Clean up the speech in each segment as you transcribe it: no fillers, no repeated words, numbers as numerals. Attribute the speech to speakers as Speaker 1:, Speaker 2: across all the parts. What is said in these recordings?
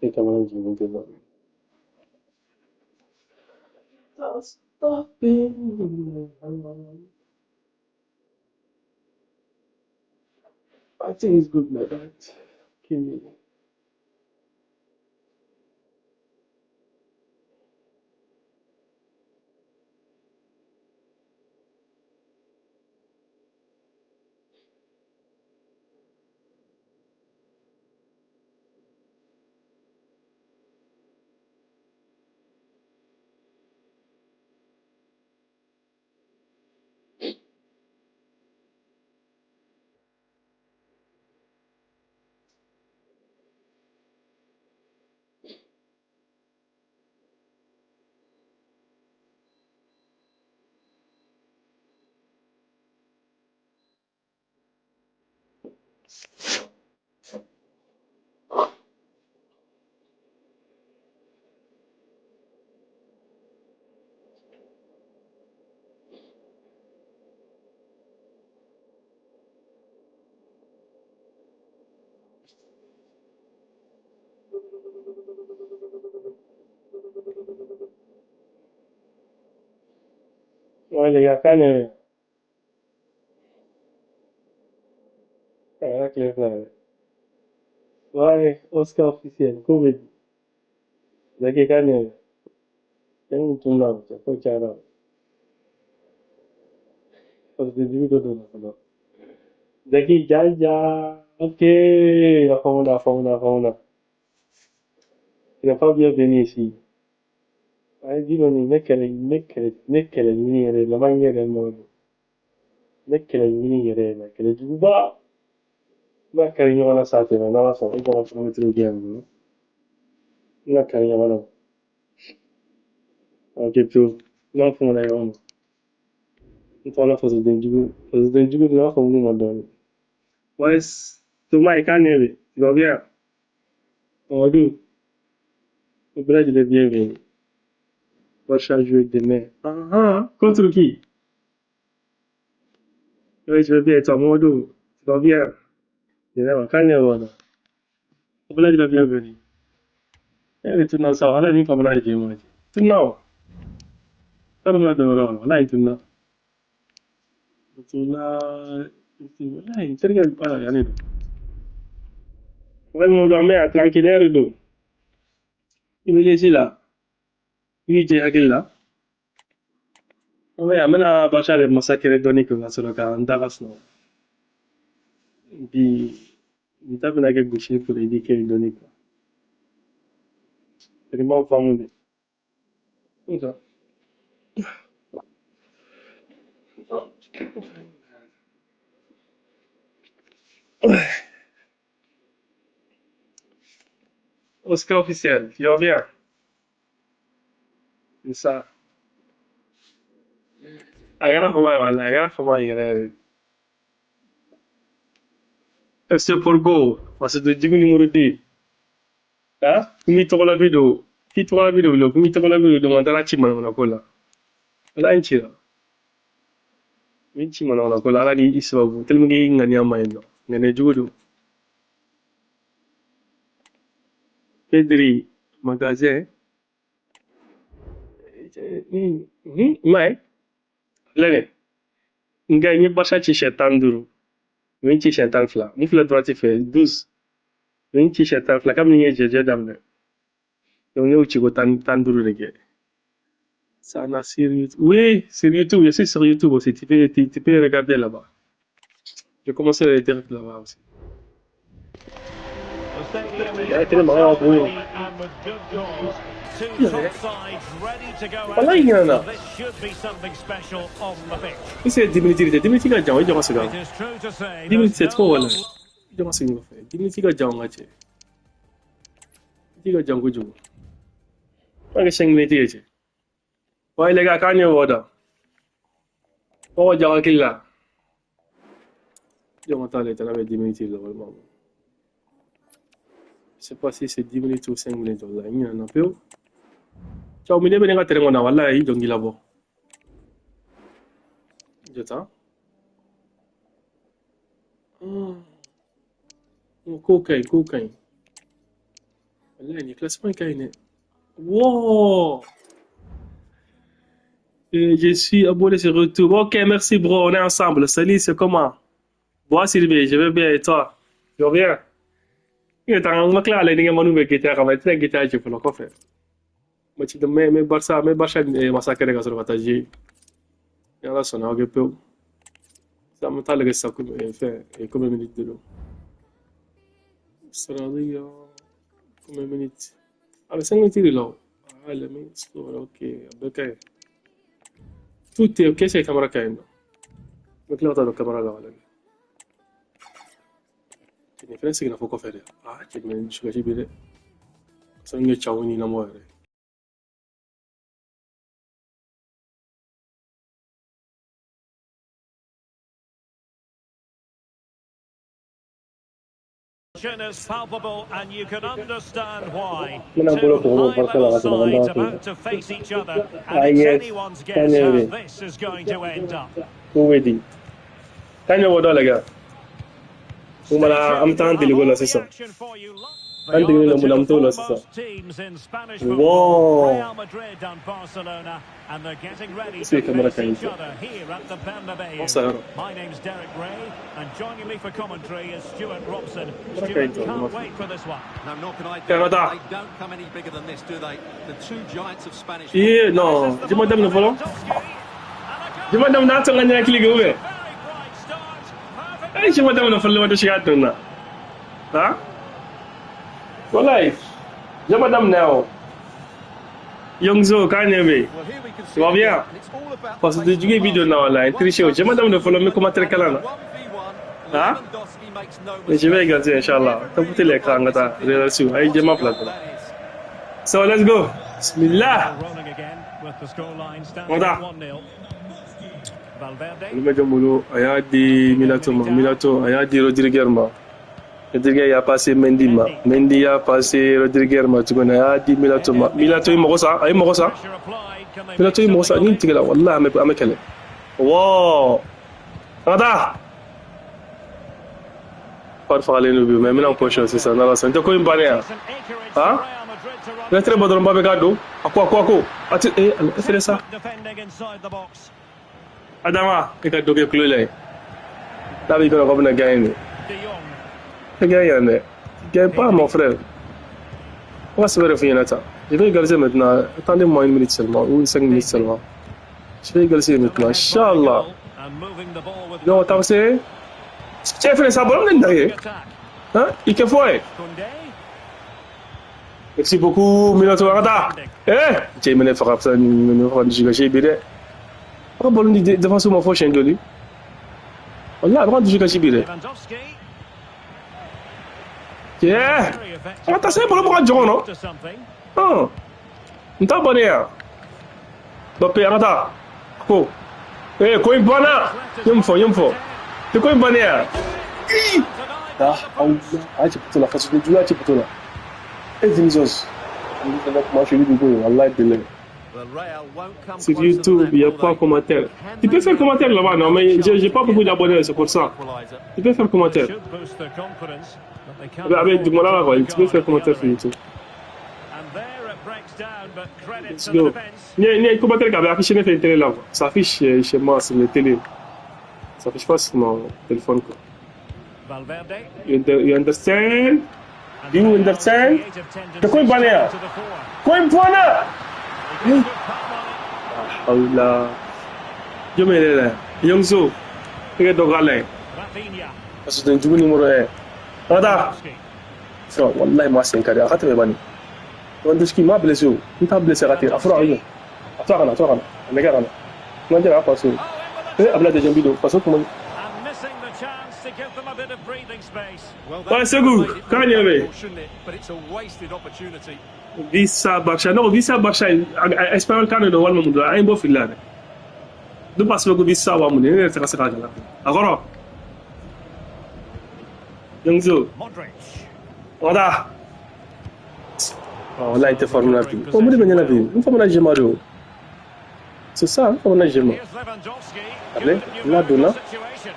Speaker 1: E tamam gibi geliyor. Stop being alone. I think it's good like that. Okay. Ouais, les gars, quand ouais, Oscar officiel, Covid. Zaki quand yan tun na wuce, ko kyara, parce que du coup, Zaki, jaja, ok, la fauna. Tu n'as pas bien venu ici. Ai, dis-le, mettez le mini, la manière del mondo. Mettez le mini, che le giuba, ma carino la satira, no, la so, io non so mettere il una carino, no, anche più, non come lei, no. Então ela faz o dente de não como uma dona. Mas, tu mais canele, vai ver, olha, o Brasil é bem velho. Vai jouer demain. Ah, contre qui? Oui, je vais bien être en mode, tu vas bien. Je vais en canele, voilà. O Brasil é bem velho. Tu não sabe, olha, nem como lá de mãe. Tu não, tá no lado da hora, lá tu não. Tu lá, lá, entrega para, já nem. Vai me dormir tranquilo, do. Il me laisse là. Il était à quel là? Ouais, amena bashar masakere doni ko ngasoro ka ndagas no. Bi nitabu na ke gushi ko di ke doni ko. Rimo famude. Nka. Oscar officiel, tu reviens. C'est ça. Agora fama wala, agora fama yere. FC pour go. Parce que digu numéro 2. Ah, kumi to la video. Ki to la video lo, kumi to la video do mandala chima na kola. Ala inchira. Minchi mana na kola ala ni iswa. Telmi ngani amaino. Ngene jugo Pedri magasin. Mai. Lene. Nga ni basha ci shetan duru. Min ci shetan fla. Ni fla droit fait 12. Min ci shetan fla kam ni je damne. Donc yo ci go tan duru de. Ça na sur YouTube. Oui, sur YouTube, je suis sur YouTube aussi. Tu peux regarder là-bas. J'ai commencé les directs là-bas aussi.
Speaker 2: The stadium is
Speaker 1: Il a été marrant, bro.
Speaker 2: ready and with good cause. Two top sides ready to go at
Speaker 1: Wallahi
Speaker 2: it.
Speaker 1: yana.
Speaker 2: This should be something special on the pitch.
Speaker 1: C'est 10 minutes. 10 minutes ka jaw, jonga siga.
Speaker 2: It is true to say
Speaker 1: 10 minutes
Speaker 2: there's
Speaker 1: c'est trop
Speaker 2: no
Speaker 1: wala.
Speaker 2: one
Speaker 1: Jonga siga fa. 10 minutes ka jaw nga che. Ti ka jaw ko ju. Pas que 5 minutes ye che. Ouais les gars, quand you order. Oh, jaw killa. Jonga tale tala 10 minutes là vraiment. Je sais pas si c'est 10 minutes ou 5 minutes là. Il y en a peu. Ciao, mi deve nga tere ngona wallahi jongi labo. Jota. Cocaine. Là, il y a classement qui est. Wow! Et je suis abonné sur retour. Ok, merci, bro. On est ensemble. Salut, c'est comment? Bon, Sylvie, je vais bien et toi? Tu vas bien? Il est en macla, là, il y a mon nouveau guitare. On va être guitare, je peux le faire. Mais tu te mets, mais Barça, massacre, les gars, sur le bataille. Il y a là, son orgue peu. Ça me t'a ça comme, fait, combien de minutes de l'eau? Ça va dire, combien de minutes? Ah, mais 5 minutes de l'eau. Ah, le minutes, ok, ok. Tout est ok, c'est la caméra qui est là. Mais là, tu as la caméra là. Tu n'es pas sûr qu'il faut qu'on fasse. Ah, tu me dis que je vais bien. Ça ne tient ni la moi.
Speaker 2: Is palpable, and you can understand why.
Speaker 1: Maintenant,
Speaker 2: Two
Speaker 1: pour le
Speaker 2: high-level sides
Speaker 1: Barça,
Speaker 2: about to face each other,
Speaker 1: ah,
Speaker 2: and it's
Speaker 1: yes.
Speaker 2: anyone's guess how this is going to end up.
Speaker 1: Who is it? Can you order, les gars? Vous m'avez entendu le goal, c'est ça.
Speaker 2: They
Speaker 1: Antes
Speaker 2: are
Speaker 1: de
Speaker 2: the
Speaker 1: nous
Speaker 2: two
Speaker 1: l'amener, c'est ça.
Speaker 2: foremost teams in Spanish
Speaker 1: Wow.
Speaker 2: football, Real Madrid and Barcelona, and they're getting ready
Speaker 1: C'est
Speaker 2: to
Speaker 1: caméra
Speaker 2: face each
Speaker 1: qui est.
Speaker 2: other here at the Bernabeu.
Speaker 1: Bon, ça va.
Speaker 2: My name's Derek Ray, and joining me for commentary is Stuart Robson.
Speaker 1: Okay,
Speaker 2: Stuart,
Speaker 1: so
Speaker 2: can't
Speaker 1: much.
Speaker 2: wait for this one.
Speaker 3: No, not gonna lie,
Speaker 1: Canada.
Speaker 3: they don't come any bigger than this, do they? The two giants of Spanish
Speaker 1: Yeah, no.
Speaker 2: This is the
Speaker 1: Dis-moi, dame, le
Speaker 2: ball
Speaker 1: volant.
Speaker 2: for Lewandowski, and a goal.
Speaker 1: Dis-moi, dame, n'a-t-on gagné avec les gars?
Speaker 2: Very bright start. Perfect.
Speaker 1: Hey, dis-moi, dame, le volant, de chez Gatuna. Hein? Voilà. Dis-moi, dame, now. Youngzo, quand même.
Speaker 3: Well, here we can see
Speaker 1: Tu vas bien?
Speaker 3: and it's all about
Speaker 1: Parce que tu joues vidéo là, là, tricher. Dis-moi, dame, le volant, mais comment tu es calme?
Speaker 3: 1v1.
Speaker 1: Hein?
Speaker 3: Lewandowski makes no
Speaker 1: Mais je vais
Speaker 3: mistake.
Speaker 1: regarder, Inch'Allah. T'as foutu l'écran, gata. Relation. Aïe, j'ai ma place.
Speaker 3: That is.
Speaker 1: So, let's go. Bismillah.
Speaker 2: Rolling again with the scoreline standing
Speaker 1: Onda.
Speaker 2: at 1-0. Valverde.
Speaker 1: Lumejja Mbulu, aya di Milato, aya di Rodriguez ma. Rodriguez ya passé Mendy ma. Mendy ya passé Rodriguez ma. Tukuna aya di Milato ma. Milato yi mogosa, ay mogosa.
Speaker 2: Pressure applied. Can they
Speaker 1: Milato yi
Speaker 2: make
Speaker 1: mogosa,
Speaker 2: something
Speaker 1: ni
Speaker 2: of it?
Speaker 1: tigala wallahi ame kele. Wow. Ada. Par fale no bi, mais mina position c'est ça, na la santé ko imbane ya.
Speaker 2: Decent acreage
Speaker 1: Huh?
Speaker 2: for Real Madrid to run.
Speaker 1: Le très bon mbabe gado. Ako. Ati fait ça.
Speaker 2: Good defending inside the box.
Speaker 1: Adama, e ka doge klole. La bi ko ko na gagner.
Speaker 2: De Jong.
Speaker 1: C'est gagné. Gagne pas, mon frère. On va se vérifier maintenant. Je vais égaliser maintenant. Attendez-moi 1 minute seulement, ou 5 minutes seulement. Je vais égaliser maintenant. Inch'Allah.
Speaker 2: And moving the ball with
Speaker 1: Non, t'as passé? Tu as fait ça, bon, on est derrière.
Speaker 2: attack.
Speaker 1: Hein? Il te faut, eh?
Speaker 2: Koundé.
Speaker 1: Merci beaucoup, Minato Arada. Eh? J'ai mené frappe ça, j'ai bidé. Pourquoi bon, on dit devant ce mot, faut changer de lui? Wallah, avant de jouer, j'ai bidé.
Speaker 2: Lewandowski.
Speaker 1: Yeah!
Speaker 2: Very effective.
Speaker 1: Ah, t'as ça pour le bras de John, non?
Speaker 2: To something.
Speaker 1: Ah! On t'a abonné, hein? Bappé, Arada. Ko. Eh, ko imbana. Yumfo. Tu ko imbana, hein? Ah, ah, tu peux la face de Dieu, tu peux la. Et Vinicius. Moi, je suis du coup, Allah est de
Speaker 3: Well, Real won't come
Speaker 1: Sur
Speaker 3: closer than
Speaker 1: YouTube,
Speaker 3: that,
Speaker 1: il n'y a
Speaker 3: will
Speaker 1: pas
Speaker 3: they?
Speaker 1: de commentaire.
Speaker 3: Can
Speaker 1: Tu peux
Speaker 3: they
Speaker 1: faire
Speaker 3: do
Speaker 1: commentaire là-bas, non, mais j'ai pas beaucoup d'abonnés, c'est pour ça.
Speaker 3: equaliser?
Speaker 1: Tu peux faire commentaire.
Speaker 2: Should boost their confidence, but they can't
Speaker 1: Avec du
Speaker 2: afford
Speaker 1: là,
Speaker 2: to
Speaker 1: quoi,
Speaker 2: let
Speaker 1: tu
Speaker 2: the
Speaker 1: peux faire
Speaker 2: guard
Speaker 1: commentaire
Speaker 2: the
Speaker 1: sur
Speaker 2: other
Speaker 1: YouTube.
Speaker 2: end. And there it breaks down, but credit
Speaker 1: Let's
Speaker 2: to the
Speaker 1: go.
Speaker 2: defense.
Speaker 1: Il y a un commentaire qui avait affiché sur la télé là. Ça affiche chez moi sur la télé. Ça affiche pas sur mon téléphone, quoi.
Speaker 2: Valverde.
Speaker 1: You understand?
Speaker 2: And
Speaker 1: You
Speaker 2: Real
Speaker 1: understand?
Speaker 2: creative tendencies
Speaker 1: De quoi il parlait, hein?
Speaker 2: to the fore.
Speaker 1: Quoi, il prend là?
Speaker 2: He gets good palm on it.
Speaker 1: Oh là. Je me l'ai là. Yongso. Il est dogalé.
Speaker 2: Rafinha.
Speaker 1: Parce que tu es numéro 1. Rada.
Speaker 2: Lewandowski.
Speaker 1: Frère, wallahi, moi, c'est un carré. Arrête, mais bani. Lewandowski m'a blessé. Il t'a blessé, raté. Afro, arrive. Attends, on est garant. On dirait pas ça.
Speaker 2: Oh, in with
Speaker 1: Eh,
Speaker 2: it.
Speaker 1: abla de Jambido. Parce que comment.
Speaker 2: And missing the chance to give them a bit of breathing space.
Speaker 3: Well,
Speaker 1: Ouais,
Speaker 3: that
Speaker 1: c'est
Speaker 3: would
Speaker 1: good.
Speaker 3: have made it
Speaker 1: Quand
Speaker 3: more
Speaker 1: il y avait.
Speaker 3: difficult, shouldn't it? But it's a wasted opportunity.
Speaker 1: Visa Baksha. Non, Visa Baksha. Espagnol kan do walma mudo. Ay bo filane. Du passe ko Visa wa mudo. Ne saka saka la. Agora. Yongzo.
Speaker 2: Modric.
Speaker 1: Oda. Oh, là, il était formidable. Oh, moi, je viens de la vie. Une fois, on a jamais joué. C'est ça, une fois, on a jamais.
Speaker 2: Here's Lewandowski.
Speaker 1: Allez,
Speaker 2: Good
Speaker 1: là,
Speaker 2: numerical
Speaker 1: Dona.
Speaker 2: situation.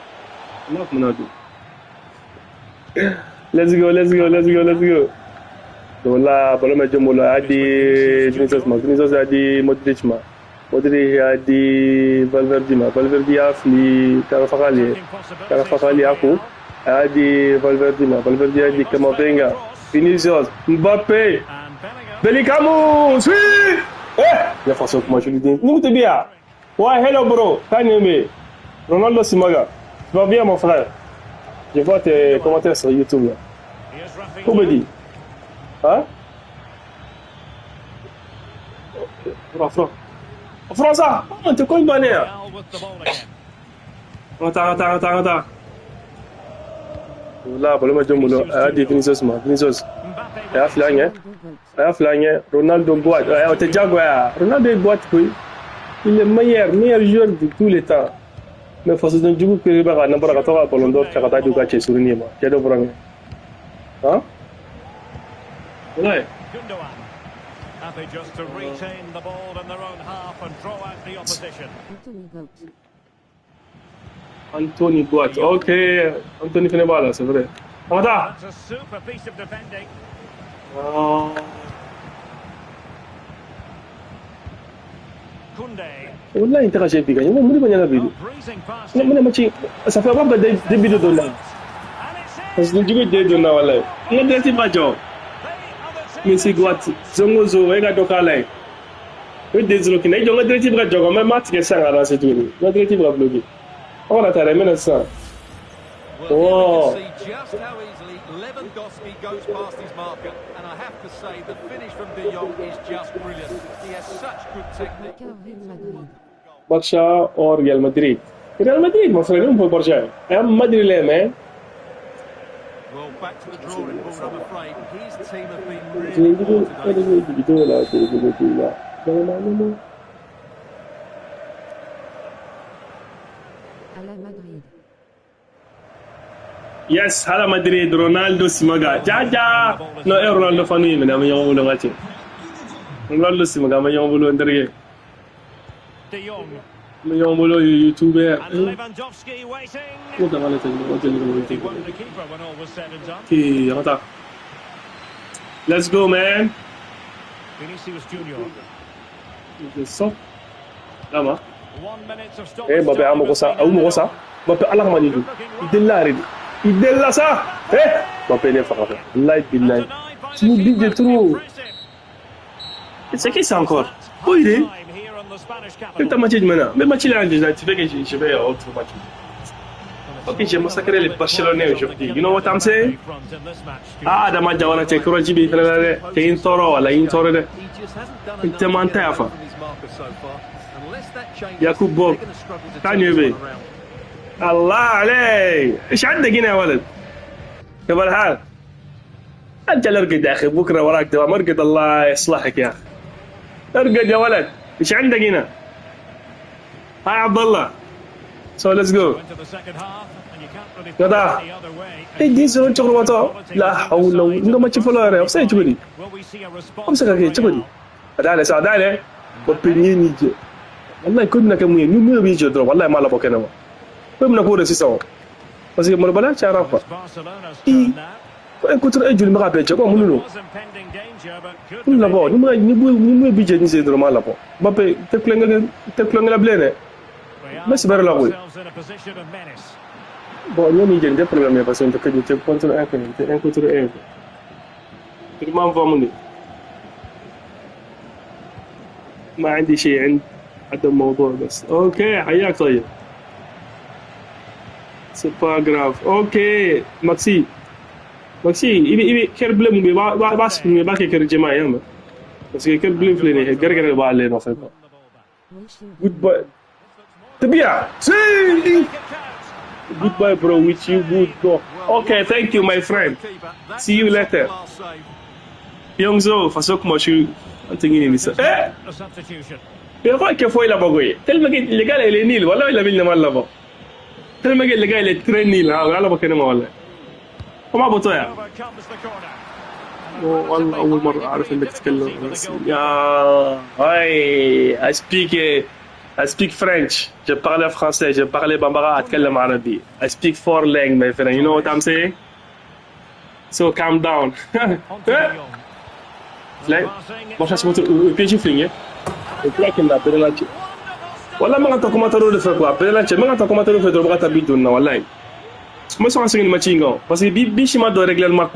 Speaker 1: Là, on a joué. Let's go. ولا بلا ما جمولا عادي فينيسيوس عادي مودريتش ما مودريتش عادي فالفيردي عافلي كارفاخالي أكو عادي فالفيردي عادي كامافينغا فينيسيوس مبابي بيليكامو سوي يا فاسوك ما شو لدين نمت بيا واي هلو برو كانيمي رونالدو سيماغا tu vas bien mon frère je vois tes commentaires sur YouTube là comment dit hein François, on te colle bonnet. Attends. Là, pour le match de Moulo, il y a Vinicius. Il y a Flagné. Ronaldo boite. On te dit quoi? Ronaldo boite, oui. Il est le meilleur joueur de tous les temps. Mais il faut se dire que il y a un nombre de fois pour l'on doit faire du gâchis sur une image. Quel est le problème? Hein? Ouais.
Speaker 2: Happy just to retain the ball in their own half and draw out the opposition.
Speaker 1: Anthony boite. Ok. Anthony fait une balle, c'est vrai.
Speaker 2: That's a super piece of defending. Koundé.
Speaker 1: والله انت غاشي فيك يعني مو بني فيديو
Speaker 2: Breezing past
Speaker 1: لا
Speaker 2: him.
Speaker 1: من ماشي صافي ما بدا ديبيدو دولا
Speaker 2: And it's in.
Speaker 1: بس نجيبو دي دولا والله لا درتي ما جو
Speaker 2: The other team.
Speaker 1: ميسي غوات زونغوزو ايغا دوكالاي وديزلو كي نيجو درتي بغا جوغو ما مات كي سان على سيتوري ما درتي بغا بلوغي ولا ترى من السان
Speaker 3: Well, you can see just how easily Lewandowski goes past his marker, and I have to say the finish from De Jong is just brilliant. He has such good technique.
Speaker 1: برشا او ريال مدريد ما فريقهم في برشا ام ما ادري ليه مان
Speaker 3: Well, back to the drawing board, I'm afraid. His team have been really poor today.
Speaker 1: يس هذا مدريد رونالدو سيماغا جاجا نو رونالدو فاني من ما يقولوا ماتي رونالدو سيماغا ما يقولوا اندريه
Speaker 2: De Jong.
Speaker 1: ما يقولوا يوتيوبر
Speaker 2: And Lewandowski waiting.
Speaker 1: وده مالته
Speaker 2: He won the keeper when all was said and done.
Speaker 1: كي غطا Let's go man
Speaker 2: Vinicius Junior.
Speaker 1: صح لا ما
Speaker 2: 1 minute of stoppage.
Speaker 1: ايه بابي عمو قصا او مو قصا بابي الله ما يجي يدلا ريدي يدلا صح ايه بابي لي فقط الله بالله شنو بيجي ترو c'est qui ça encore où il est انت ما تجي منا ما تجي عندي تفيك شبيه او ماتش اوكي j'ai massacré les Barcelonais aujourd'hui you know what I'm saying هذا ما جاونا تكرو جيبي فلا تين ثورة ولا ين ثورة ده
Speaker 3: He just hasn't done
Speaker 1: انت
Speaker 3: enough
Speaker 1: ما
Speaker 3: to
Speaker 1: انت
Speaker 3: get
Speaker 1: عارفه
Speaker 3: away from his marker so far. Unless that changes,
Speaker 1: يعقوب
Speaker 3: they're
Speaker 1: بوب
Speaker 3: going to struggle to
Speaker 1: كان
Speaker 3: turn
Speaker 1: يبي
Speaker 3: this one around.
Speaker 1: الله عليك ايش عندك هنا يا ولد كيف الحال اجل ارقد يا اخي بكره وراك دوام ارقد الله يصلحك يا اخي ارقد يا ولد ايش عندك هنا هاي عبد الله so let's go كذا ايه دي زون تشغل وطا لا حول ولا قوه ما تشوف ولا وسا تشغلي امسك كي تشغلي ادالي سادالي وبيني نيجي والله كنا كمية مو بيجي درو والله ما لبو كنا كنا كورة سيسون بس يوم بلا تعرفها إيه كنت رأجل مقابل جابوا منو كل لبو نمو بيجي نزيد درو ما لبو بابي تكلنا بلينا بس برا لغوي bon ñoo ñuy jël des problèmes parce que que ñu contre un contre un ما فهمني ما عندي شيء عند هذا الموضوع بس اوكي حياك طيب c'est pas grave اوكي ماكسي يبي كير بلم بي باس بي باكي كير جماعه ياما بس كير بلم فليني غرغر با لي نو فيكو good boy تبيع سي Goodbye, bro. Wish you good, bro. Okay, thank you, my friend. See you later. Yongzo, fasok mo shu. Antingin ni sa. Eh? Pero kwa ke foi la bagoy. Tellement que le gars il est nul. Wallah il a mis le mal là-bas. Tellement que le gars il est très nul. Ah, là ba kana ma wallah. Comment boto ya? والله أول مرة أعرف إنك تتكلم يا هاي I speak French. Je parle français. Je parle bambara. أتكلم عربي. I speak 4 languages, my friend. You know what I'm saying? So calm down. Fly. Bon, ça, c'est votre piège flingué. Et puis là, qu'il a pénalité. Voilà, je ne sais pas comment tu fais quoi. Pénalité, je ne sais pas comment tu fais de ta bidon. Voilà. Je me sens en match. Parce que Bichima doit régler le match.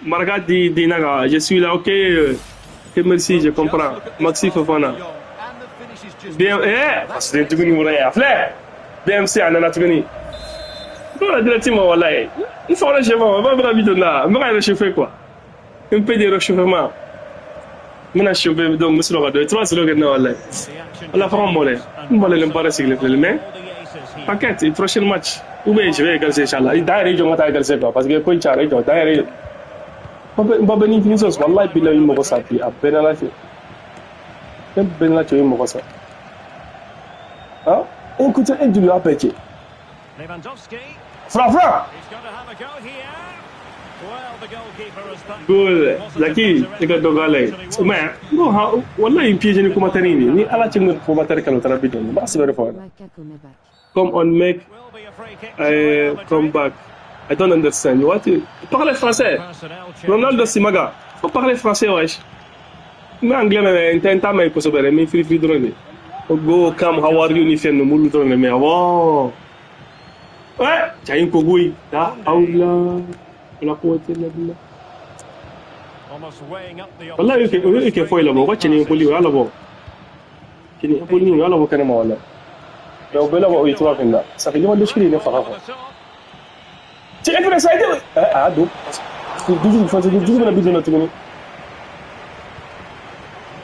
Speaker 1: Marga dit Naga, je suis là, ok. Merci, je comprends. Maxi Fofana. Bien, parce que tu connais rien. Flair. BMC, on a tout gagné. Voilà, directement, voilà. Il faut le réchauffement, on va voir la vidéo là. On va réchauffer quoi. Un peu de réchauffement. Maintenant, je suis donc, monsieur le gars, 3 slogans, voilà. On a fait un mollet. On va le faire s'il vous plaît, mais. Paquet, le prochain match. Ou bien, je vais égaliser, Inch'Allah. D'ailleurs, je vais égaliser quoi, parce que pour une charge, d'ailleurs. Ba bani finissons, wallahi billahi mo ko sati a penalty. Même penalty mo ko sa. Ah, écoutez, un du a pété.
Speaker 2: Lewandowski.
Speaker 1: Fra.
Speaker 2: He's going to have a go here. Well, the goalkeeper has backed.
Speaker 1: Goal, Zaki, tika dogale. Mais, no ha, wallahi piège ni commentaire ni ala ci ngi commentaire kan tra bidon. Ba se verify. Come on, make come back. I don't understand. What? Parlez français. Ronaldo Simaga. Faut parler français, wesh. Mais anglais, mais intenta mais pour se faire, mais free drone. Go, come, how are you? Ni fait no mulu drone, mais wow. Ouais, j'ai un kogui. Ah, aula. La pote la bila. Wallah, il faut il abo. Quoi, cheni poli wala bo. Cheni poli ni wala bo kana ma wala. Lو بلا بقى يتوا فينا سافيلي ما دشكلي نفخه تي انت سايد عادو دوجو فانت دوجو بلا بيدنا تغني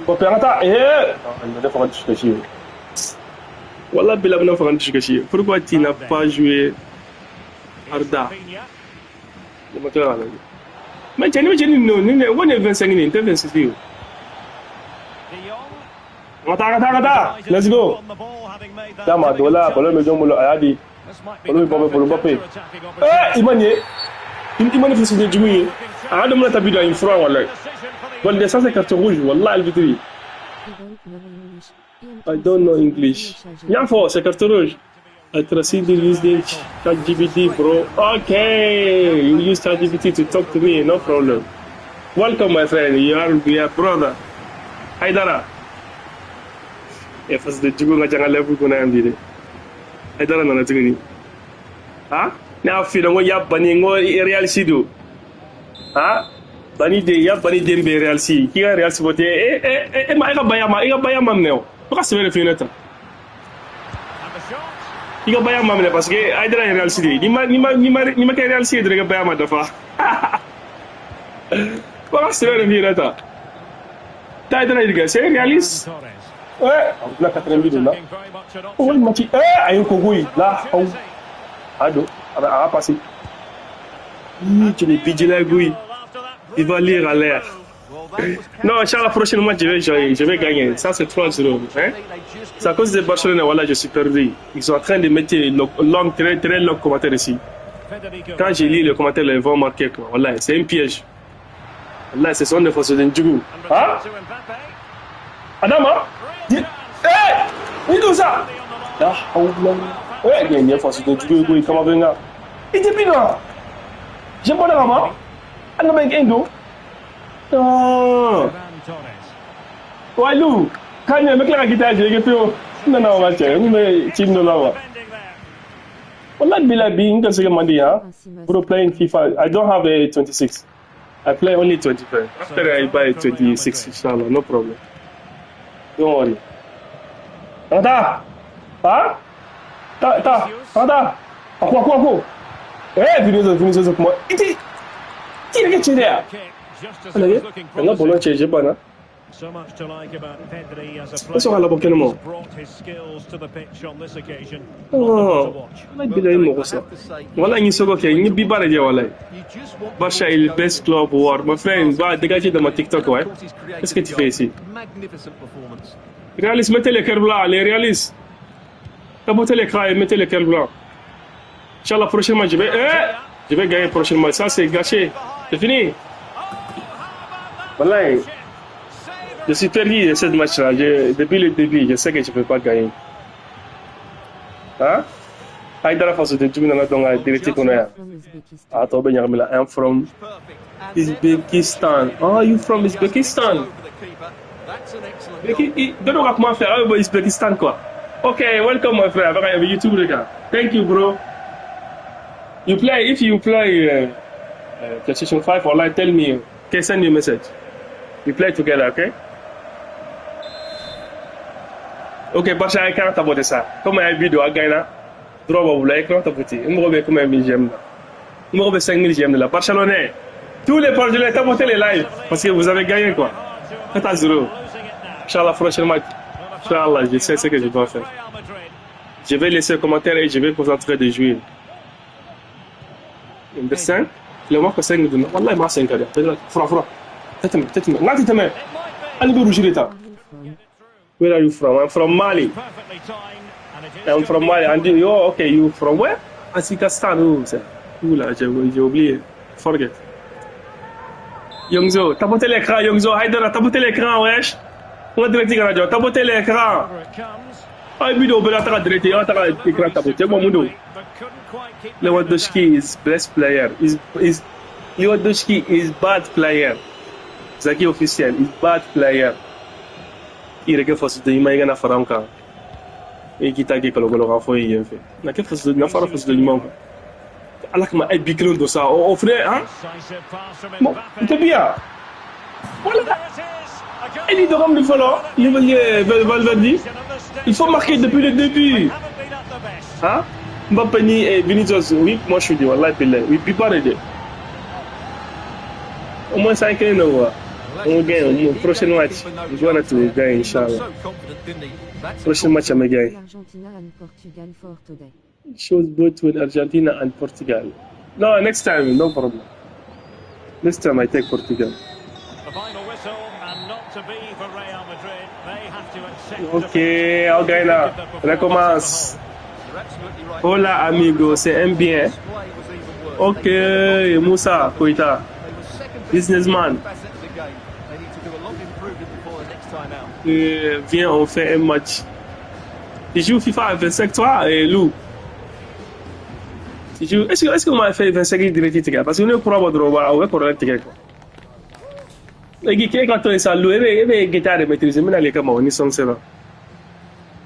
Speaker 1: بوبيانتا انا دافع دشكشي والله بلا بنا فان دشكشي pourquoi tu n'as pas joué Arda لما ترى ما جاني نو وين 25 انت 26 Kata. Let's go. Dama dola, kalau meja mulu ayadi. Kalau boleh Mbappé. Imani. Imani fait ce jouer. Ada mana tabi dah infra wallahi. Bon de ça c'est carton rouge wallahi albitri. I don't know English. Yan fo c'est carton rouge. I trust you use the ChatGPT bro. Okay, you use ChatGPT to talk to me, no problem. Welcome my friend. You are brother. Haidara. Fas de jugo nga jangal lebu ko na ambire ay dara na tigini ha na fi da ngo yabani ngo real sido ha bani de yabani de be real si ki ga real si bote ma ga bayama mneo ko se vere fineta ki ga bayama mne parce que ay dara real si ni ma ke real si de ga bayama dafa ko se vere fineta tay dara diga c'est réaliste. La quatrième vidéo là. Oh, il m'a dit, aïe, Kogoui, là, oh, ado, à passer. Tu les bidis là, Goui. Il va lire à l'air. Non, Inch'Allah, la prochaine match, je vais gagner. Ça, c'est 3-0. Hein? C'est à cause de Barcelone, voilà, je suis perdu. Ils sont en train de mettre très long commentaire ici. Quand je lis le commentaire, ils vont marquer quoi. Voilà, c'est un piège. Là, ce sont des forces de Ndjougou. Hein? Adama? Il dit ça. Là, il y a une force de Ndjougou, il comment venir? Il dit bien. J'aime pas la maman. Elle n'a pas gagné. Walou, quand il y a un mec qui t'a dit que non, non, on va tirer. Mais tu ne l'as pas. Wallah, Bilabi, c'est comme dit, hein. Pour playing FIFA, I don't have a 26. I play only 25. After I buy 26, inshallah, no problem. Don't worry. Anda, ah, ta, anda, aku. Vinicius, comment? Il est qui là? Allez, on a bon chez Jebana.
Speaker 2: So much to like about Pedri as a
Speaker 1: Passons à la prochaine mot.
Speaker 2: brought his skills to the pitch on this occasion.
Speaker 1: Oh, on a bien aimé ça. Voilà, il s'est ok, il n'y a pas de voilà. Barça est le best club world. Mon frère, va dégager de ma TikTok, ouais. Qu'est-ce que tu fais ici? Réaliste, mettez les cœurs blancs, les réalistes. Cabotez les crailles, mettez les cœurs blancs. Inch'Allah, prochainement, je vais gagner prochainement. Ça, c'est gâché. C'est fini. Voilà. Je suis perdu de ce match-là. Depuis le début, je sais que je ne peux pas gagner. Hein? Haidara façon de jouer dans la direction qu'on a. Ah, toi, ben, I'm from Uzbekistan. Oh, you from Uzbekistan? Don't know comment faire avec Uzbekistan, quoi. Okay, welcome, my friend. I have YouTube, les gars. Thank you, bro. If you play PlayStation 5 online, tell me. Okay, send me a message. We play together, okay? Ok, parce que l'écran tapoté ça. Comme une vidéo à Gaïna, droit au l'écran tapoté. Je me remets comme 1000 j'aime là. Je me remets 5000 j'aime là. Barcelonais, tous les Barcelonais tapoté les lives parce que vous avez gagné quoi. 4-0. Inch'Allah, prochain match. Inch'Allah, je sais ce que je dois faire. Je vais laisser un commentaire et je vais me concentrer de jouer. Number 5. Le mois que 5 nous donne. Wallah, il m'a 5 carré. Fra. Tête-moi. Allez, vous rougir l'état. Where are you from? I'm from Mali. I'm from Mali. And you, okay, you from where? Azikastan. Oh, c'est. Oula, j'ai oublié. Forget. Yongzo, tapotez l'écran, Yongzo. Haidara, tapotez l'écran, wesh. On va directer la radio. Tapotez l'écran. Ah, vidéo, ben, t'as directé. Ah, t'as l'écran tapoté. Moi, Mundo. Lewandowski is best player. Lewandowski is bad player. Zaki officiel is bad player. Il que fosse de imaginer na faranka e kita ke kalo ka fo yen fe na ke fosse na fara fosse de limon ala kama ay biklon do ça au frère hein bon c'est bien voilà il est de rame de follow il veut Valverde il faut marquer depuis le début hein Mbappé ni et Vinicius oui moi je suis dit wallahi billahi oui puis pas aider au moins 5 ans on gagne au prochain match. Je dois être gagner, Inch'Allah. Prochain match, on gagne. Shows both with Argentina and Portugal. No, next time, no problem. Next time I take Portugal. Ok, on gagne là. On commence. Hola, amigo, c'est un bien. Ok, Moussa, Koita. Businessman. Viens, on fait un match. Tu joues FIFA 25 toi et Lou. Est-ce qu'on m'a fait 25 direct parce qu'on est pour avoir droit à pour être quoi. Et qui quand on est ça Lou et guitare maîtriser mais les comment on est censé là.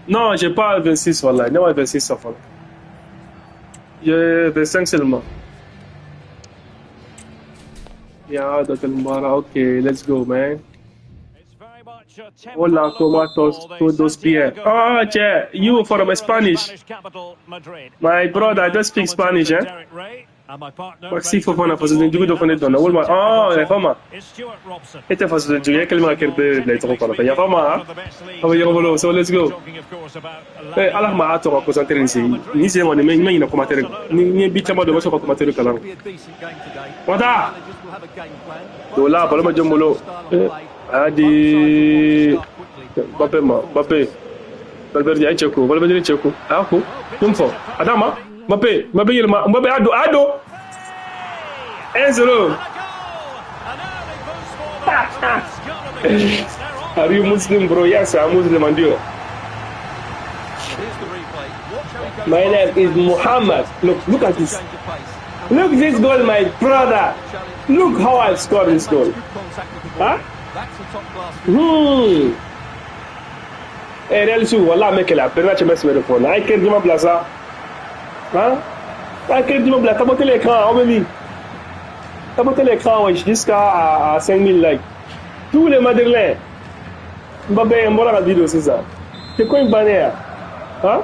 Speaker 1: Non, j'ai pas 26 voilà, non 26 ça voilà. J'ai 25 seulement. Yeah, okay, let's go man. Hola, ¿cómo todos bien? Oh, yeah, you from Spanish. My brother, I don't speak Spanish, eh? Maxi Fofana, faço de jogo do fone dona. Oh, é fama. Este faço de jogo é aquele mais que ele play trop para. Ya fama. Ah, eu vou, so let's go. Allah ma ato ko concentrer ni se woni mais ina commentaire. Ni bi chama do so ko commentaire kala. Wada. Do la bala ma jomolo. Adi Mbappé Valverde ay Checo Valverde Checo ako tumfo Adama Mbappé yelma Mbappé ado 1-0 Are you Muslim bro? Yes, I'm Muslim and you. My name is Muhammad. Look at this. Look this goal, my brother. Look how I scored this goal. Huh? Real su wallah me kala perna chama se for na ai ker dima plaza hein ai ker dima plaza taboter l'écran on me taboter l'écran jusqu'à 5000 likes tous les madrilènes Mbappé mbora la vidéo c'est ça c'est quoi une bannière hein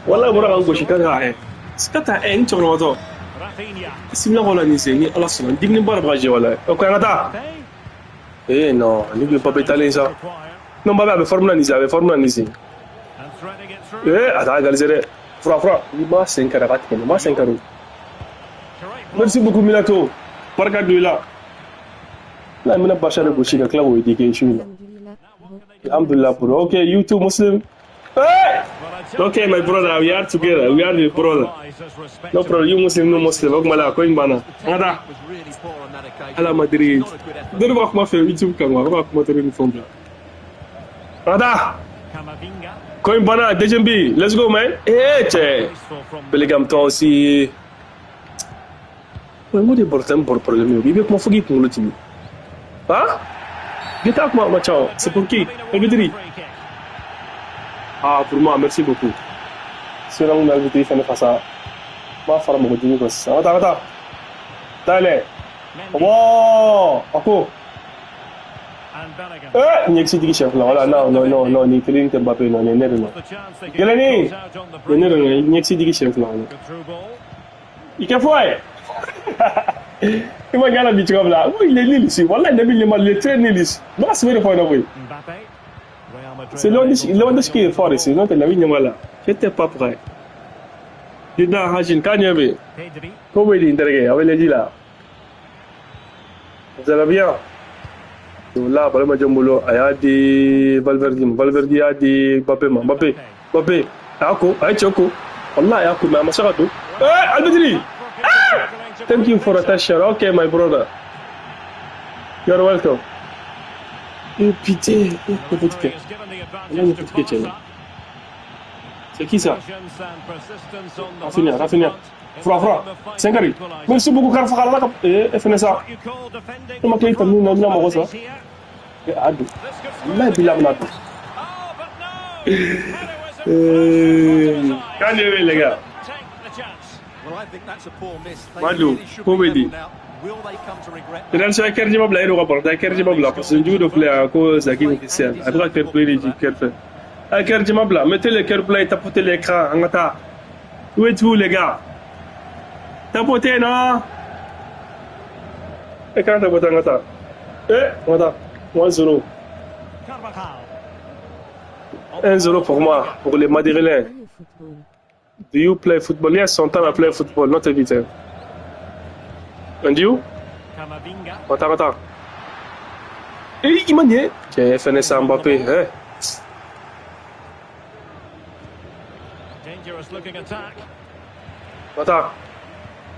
Speaker 1: wallah mbora ko shikata ai skata en choro Simla wala ni c'est ni Allah subhanahu digni barbaje wala ok ngata non ni le pas bétaler ça non baba be formula ni ça be formula ni c'est ada galzere fra il m'a 5 carat ma 5 carat merci beaucoup Milato barka là la mina bashar goshi ga club widi ke shi alhamdulillah bro okay you too Muslim. Hey! Okay, my brother, we are together. We are the brother. No problem. You Muslim, no Muslim. Ok, mala, ko imbana. Ada. Ala Madrid. Dore ba kuma fe YouTube kan wa ba kuma tare ni phone. Ada. Koimbana, deuxième but. Let's go, man. Eh, tiens. Bellingham, toi aussi. Ouais, moi, des problèmes. Il veut que moi, faut qu'il le team. Hein? Get out, moi, ciao. C'est pour qui? Albitri. Ah, pour moi, merci beaucoup. Si on a Albitri, fait face à. Ma femme m'a dit que ça. Attends. Dale. Wow! Ako. Nyexi digi chef là. Voilà, non, ni Kylian Mbappé, non, ni Neymar. Gelani. Neymar, nyexi digi chef là. Il a fait. Il m'a gagné la biche comme là. Oui, il est nul ici. Voilà, il est très nul ici. Non, c'est vrai, oui. C'est Lewandowski qui est fort ici. Non, il a mis là. J'étais pas prêt. Dina Hajin, Kanyebe. Comment il est interrogé avec les là. Vous allez bien? Là, par exemple, Jambolo, il y a des Valverde, il y a des Mbappé. Ako, Choko. Allah, il y a Ako, mais à Masakato. Albitri! Thank you for attention. Okay, my brother. You're welcome. Pitié. C'est qui ça? Rafinha. Fra. Senkari. Merci beaucoup, Carfakal. FNSA. Je m'appelle Italie, non, non, ça. Ado. Là, il a mal. Quand les gars. Madou, comédie. Dengan saya kerja mabla itu kapal, saya kerja mabla. Pasal juga play aku zaki officiel. Ada kerja play di kerja. Kerja mabla, mettez le kerja play, tapotez l'écran, angata. Où êtes-vous les gars? Tapotez non? Écran tapotez angata. Angata. 1-0. 1-0 pour moi, pour les Madrilènes. Do you play football? Yes, sometimes I play football, not every time. And you? Attends. Il m'a dit. Tiens, FNSA Mbappé. Hein? Attends.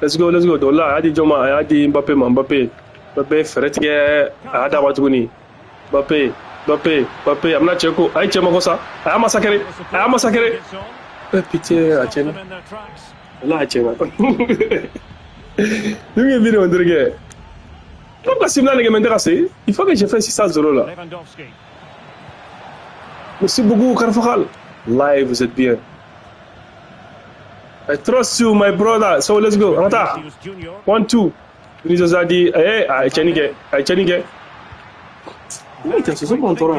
Speaker 1: Let's go. Dola, Adi Joma, Adi Mbappé. Ferretige, Ada Watuni. Mbappé. I'm not Cheko. I Chemagosa. I am massacré. Pitié, Achena. Là, Achena. Lui, il vient de dire. Pourquoi si vous n'avez pas intéressé, il faut que je fasse 600 € là. Merci beaucoup, Carfakal. Live, vous êtes bien. I trust you, my brother. So let's go. Anta. 1-2. Vinicius a dit, Chenige. Oui, c'est ça qu'on t'aura.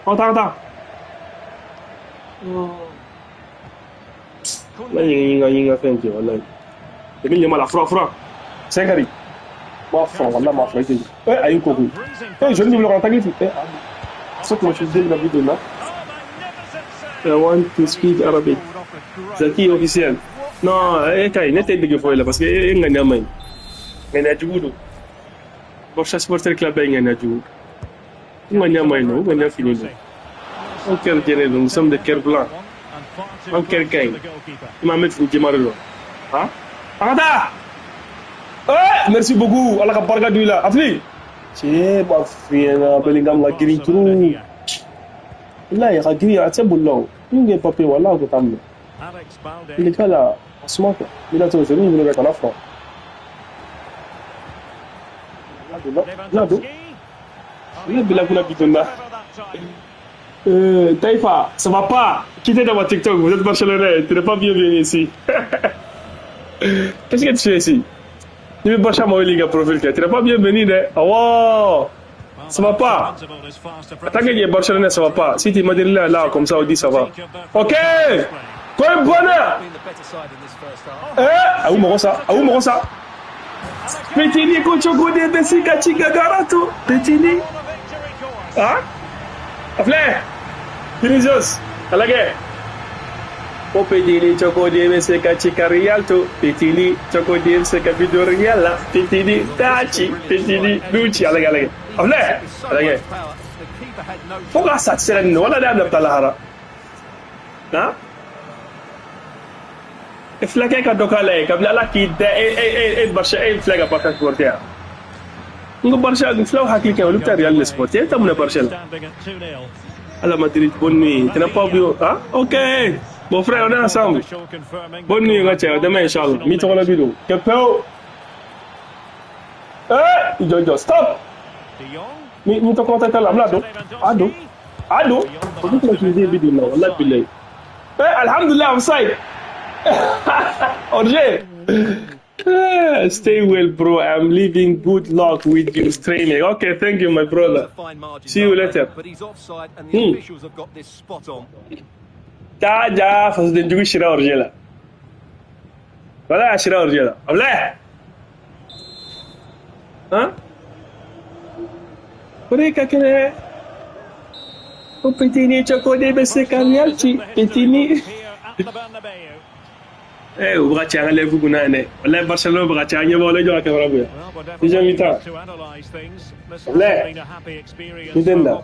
Speaker 1: Anta. Là, il y a fait un peu. Il y a mal Fra. Senkari. Ma foi, voilà, ma foi. Aïe, Koku. Je ne me rends pas. C'est que je suis la vidéo là. I want to speak Arabic. Zaki officiel. Non, Kai, n'était pas de là parce que il y a un main. Il y a du boulot. Bon, chaque supporter club il y a du boulot. Il y a un main, non, il y a fini. On cœur général, nous sommes de cœur blanc. On cœur gain. Il m'a mis une Jimarlo. Hein? Arrête! Merci beaucoup. Allah kabarga duila. Afli. C'est pas fien Bellingham la green trou. Là, il y a green à Tebullo. Il n'y a pas peur là que t'aimes. Il est là. Smart. Il a toujours il veut mettre en affront. Là, il a la bidonna. Taïfa, ça va pas. Quittez dans ma TikTok, vous êtes Barcelonais, tu n'es pas bienvenu ici. Qu'est-ce que tu fais ici? Tu veux Barça moi liga profil tu n'es pas bienvenu, hein? Oh, ça va pas. Tant que tu es Barcelonais, ça va pas. Si tu es madrilène là, comme ça, on dit ça va. Ok. Quoi bonheur? Où me ça? Petini Kochoko de Bessika Chigagarato. Petini. Ah? Afle. Vinicius. Alage. O Petini Choco de Bessika Chigarialto. Petini Choco de Bessika Vidoriala. Petini Tachi. Petini Luci. Alage. Afle. Alage. Foga satseren wala da adapta lahara. Ha? Flaga ka dokale kabla la ki da Barça flaga pa ka sportia ngo Barça flaw hakli ka lu tar Real Sportia ta mun Barça Allah Madrid, bonne nuit. Tu n'as pas oublié. Ah, ok. Mon frère, on est ensemble. Bonne nuit, Gatia. Demain, Inch'Allah. Mets-toi la vidéo. Capel. Eh, stop. Mets-toi content là, là, Ado. Ado. Pourquoi tu as utilisé vidéo là? Allah bilay. Eh, alhamdulillah, offside. Orge. Stay well, bro. I'm leaving. Good luck with your training. Okay, thank you, my brother. See you later.
Speaker 3: But he's offside and the officials have got this spot on.
Speaker 1: Ja, fas den jugu shira orjela. Wala shira orjela. Abla. Hein? Kore kakene. O petini choko de bese kanyalchi. Petini. Eh, o bracha ngale vugu nane. Wala Barcelona bracha anya wala jo akara buya. Déjà mi-temps. Là. Midenda.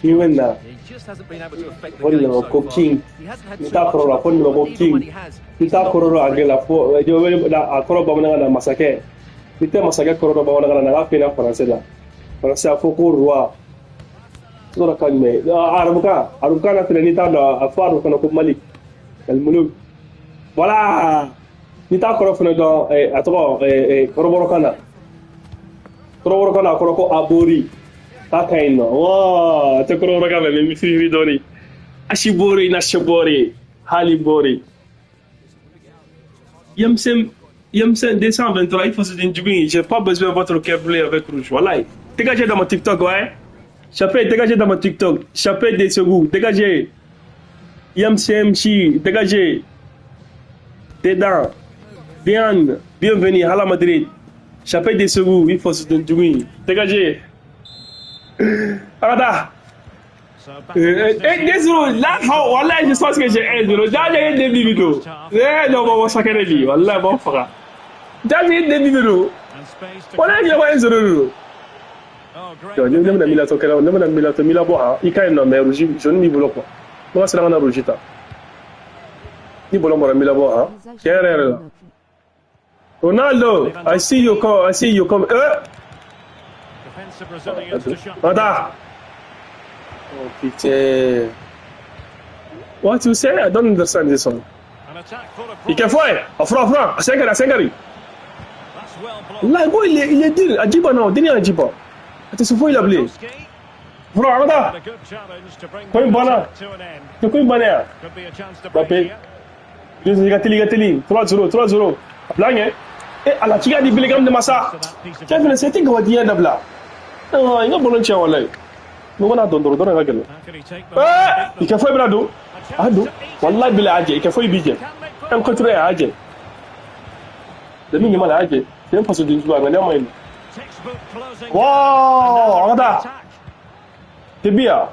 Speaker 1: Midenda.
Speaker 3: He just hasn't been able to affect the
Speaker 1: Wala
Speaker 3: game so
Speaker 1: ko
Speaker 3: far.
Speaker 1: king.
Speaker 3: He hasn't had
Speaker 1: Mita
Speaker 3: too
Speaker 1: koro la
Speaker 3: much
Speaker 1: kon lo ko
Speaker 3: even when he
Speaker 1: king.
Speaker 3: has.
Speaker 1: Mita koro lo agela fo jo wele da akoro ba na masake. Mita masake koro ba na na pena français la. Français fo ko roi. Sura kan me. Arabuka na tele nita da afaru kana ko malik. El muluk. Voilà. Nita koro fona do atoko koroboro kana. Koroboro kana koro ko abori. Ta kaino. Wa te koroboro kana me mi doni. Ashibori na shibori. Halibori. Yamsem 223, il faut se dire, j'ai pas besoin de votre vocabulaire avec rouge. Voilà. Dégagez dans mon TikTok, ouais. Chapé, dégagez dans mon TikTok. Chapé des secondes, dégagez. Yamsem Chi, dégagez. Dedans. Bienvenue à la Madrid. Chapé des secondes, il faut se dire, dégagez. Arrête. 1-0, là, voilà, je pense que j'ai 1-0. J'ai des vidéos. Non, on va s'accueillir lui. Voilà, bon frère. J'ai des vidéos. Voilà, il y a 1-0. Yo, ni na mila to kala, na mila to mila bo ha. Ika no me rouge, je ni bolo ko. Mo sera na rouge ta. Ni bolo mo mila bo ha. Kerere. Ronaldo, I see you come.
Speaker 2: Defensive Brazilians to shut
Speaker 1: Ada. Oh, pitié. What you say? I don't understand this one.
Speaker 2: an attack full of
Speaker 1: Il est fouet. Franc. À 5
Speaker 2: That's well blocked.
Speaker 1: Là, il est dit. Ajiba non, Dini Ajiba. Ate se foi il a blé.
Speaker 2: Doski
Speaker 1: Franc,
Speaker 2: had
Speaker 1: Ada.
Speaker 2: a good challenge to bring
Speaker 1: Foi
Speaker 2: the
Speaker 1: embora.
Speaker 2: attack to an end.
Speaker 1: Tu coi bané.
Speaker 2: Could be a chance to break
Speaker 1: Mbappé.
Speaker 2: here.
Speaker 1: Gateli. 3-0. Blange. Eh, ala kiga di Bellingham de Massa.
Speaker 2: To that piece of
Speaker 1: Chef ne sait que dia dabla. Ah, il a bon chien wallahi. No wana dondoro dona ga gelo.
Speaker 2: How can he take them?
Speaker 1: Il ka foi brado. Ado. Wallahi bila aje, il ka foi bije. Am ko ture aje. Da min yima aje. Sai faso din zuwa ngane mai.
Speaker 2: Textbook closing.
Speaker 1: Wow,
Speaker 2: Another
Speaker 1: Ada.
Speaker 2: attack.
Speaker 1: Tibia.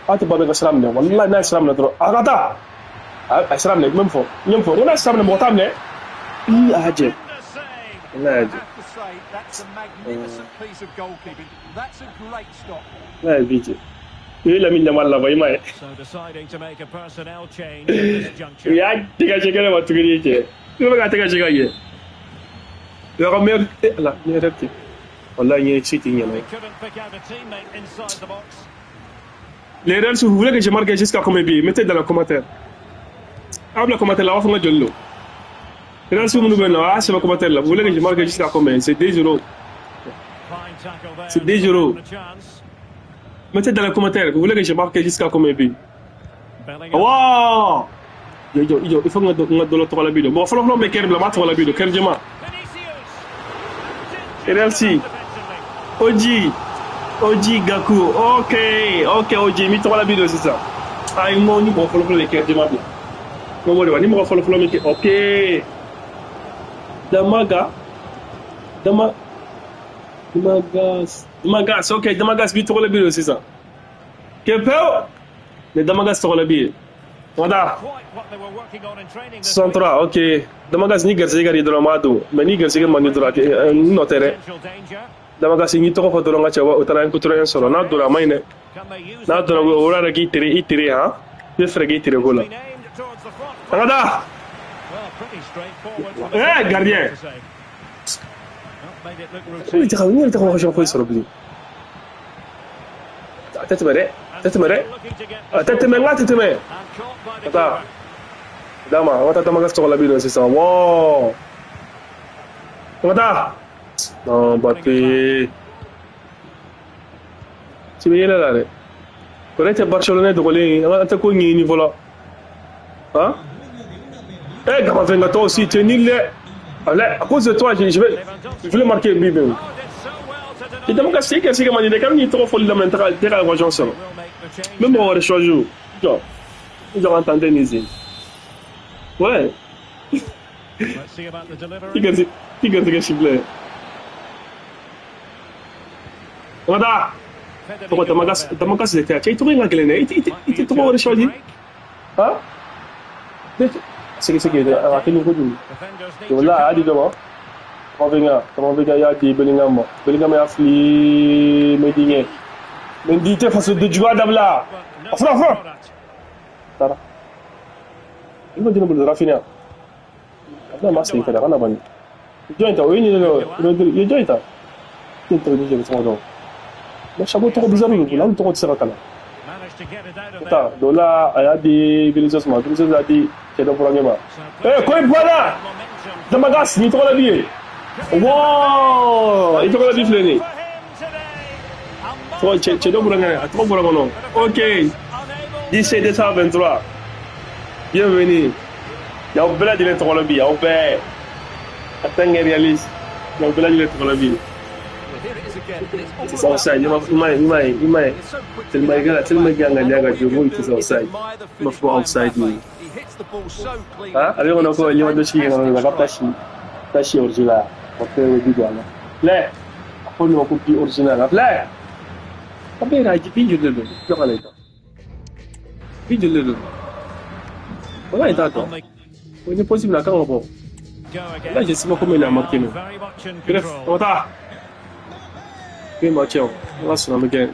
Speaker 1: Ati babe gasram ne. Wallahi na islam na dro. Agata. Islam ne même fo. Ñem fo. Na islam ne mo tam ne. I aje.
Speaker 2: The save.
Speaker 1: Wallahi
Speaker 3: I
Speaker 1: aje.
Speaker 3: have to say, that's a magnificent piece of goalkeeping. That's a great stop.
Speaker 1: Wallahi bije. Il a mis la mal la vai mai.
Speaker 2: So deciding to make a personnel change at this juncture.
Speaker 1: Ya tiga chegale wa tugiri che. Tu ga tiga chegaye. Yo ga mer la ni repti. Wallahi ni city ni
Speaker 2: He
Speaker 1: mai.
Speaker 2: couldn't pick out a teammate inside the box.
Speaker 1: Les règles, si vous voulez que je marque jusqu'à combien de buts, mettez dans le commentaire. Abre le commentaire là, on va faire un jollo. Les règles, si vous nous venez là, c'est le commentaire là. Vous voulez que je marque jusqu'à combien? C'est 2 euros.
Speaker 2: Fine tackle there.
Speaker 1: C'est 2 euros.
Speaker 2: The chance.
Speaker 1: Mettez dans le commentaire, vous voulez que je marque jusqu'à combien de buts?
Speaker 2: Bellingham.
Speaker 1: Wow! Yo, il faut que je donne la vidéo. Bon, il faut que je me kerbe la match la vidéo. Kerbe jema.
Speaker 2: Vinicius.
Speaker 1: Et merci.
Speaker 2: Defensively.
Speaker 1: Oji Gaku. Ok, Oji, mi la vidéo c'est ça. Ah, il m'a dit bon, il faut que je kerbe jema. Bon, voilà, il m'a fallu que ok. Damagas, ok, Damagas, mi la vidéo c'est ça. Kepeo? Mais Damagas la vidéo. Voilà.
Speaker 2: Quite what they were working on in training this
Speaker 1: 63, ok. Damagas ni garse gari dolo madu, mais ni garse gari manu dolo ke notere.
Speaker 2: potential danger.
Speaker 1: Damagas ni to ko dolo ngacha wa utara en kutura en solo na dolo maine.
Speaker 2: Can they use
Speaker 1: Na
Speaker 2: that
Speaker 1: dolo ora ra gi tire ha. Be frega gi tire gola.
Speaker 2: been aimed towards the front?
Speaker 1: Angada.
Speaker 2: Well, pretty straightforward. from the
Speaker 1: Eh,
Speaker 2: side,
Speaker 1: gardien.
Speaker 2: to say. Well, made it look
Speaker 1: Ni
Speaker 2: routine.
Speaker 1: ta ni ta ko sho ko solo bi. tête mere. Tête mere. Attends. Dama, on va t'attendre sur la bille, c'est ça. Wow. Attends. Non, Mbappé. Tu veux y aller là? Peut-être Barcelone de voler. On va te cogner niveau là. Hein? Eh, Gamavinga, toi aussi, tu es nul là. À cause de toi, je vais marquer le but. Et donc, c'est que c'est comme il est quand même trop folle de mental, t'es à la voiture. Même on va choisir. Ils ont entendu Nizé. Ouais. Tiga ciblé. Voilà. Pourquoi t'as ma casse de terre? Tu es trop ingénieux. Il était trop choisi. Hein? C'est que à quel niveau du? Voilà, à dit demain. Comment ya di Bellingham ya fli Mendy te face de jouer d'abla. Enfin. Tara. Il va dire que Rafinha. Ada masih kada kana ban. Join ta wini lo. Il join ta. Il te dit que c'est bon. Mais chapeau trop bizarre il là trop de sera kana. Ta dola aya di Vinicius a dit que do problème. Eh quoi voilà. Damagas ni trop la vie. Wow, itu kalau difleni. So, cedok bulangan, atau bulangan non. Ok, 17 décembre 23. Bienvenue. Y'a au bela di l'être la vie, au bel. Attends, réaliste. Y'a au bela di l'être la vie. C'est ça offside. Il tellement gagné la gagne, c'est offside. Il faut offside. Ah, allez on a encore il y a deux chiens dans la captation. Tashi original. Porque o vídeo lá. Lé. Quando eu copiei original, lé. Também era de vídeo dele. Joga lá então. Vídeo dele. Olha aí tá. Foi impossível cá um pouco. Lá já se como ele é marquinho. Bref, on tá. Que matchão. Lá só não me que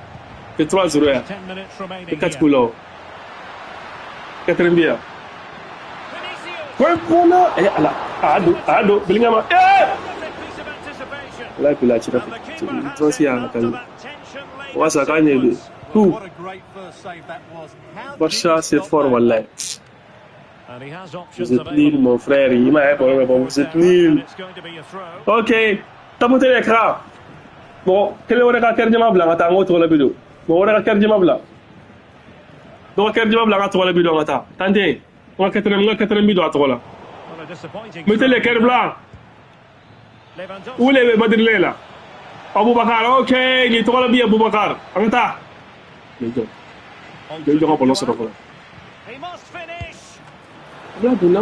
Speaker 1: 3-0 é. Que 4 gols. 4 envia. Foi bola. Ala. Ado, Bellingham. Là, il a tiré. C'est un peu. Ouais, ça gagne. Tout. Barça, c'est fort, wallah. Vous êtes nul, mon frère. Il m'a dit, vous êtes nul. Ok. T'as monté l'écran. Bon, quel est le carte de ma blanc? Attends, on va la vidéo. Bon, on va la carte de ma blanc. Donc, la carte de ma blanc, on va la vidéo. Attends. Attendez. On va la carte de ma vidéo. Mettez les cœurs blancs. Où les Madrilènes là? Aboubakar, ok, il est trop bien, Aboubakar. Anta. Il y aura pas l'ensemble. Là, Duna.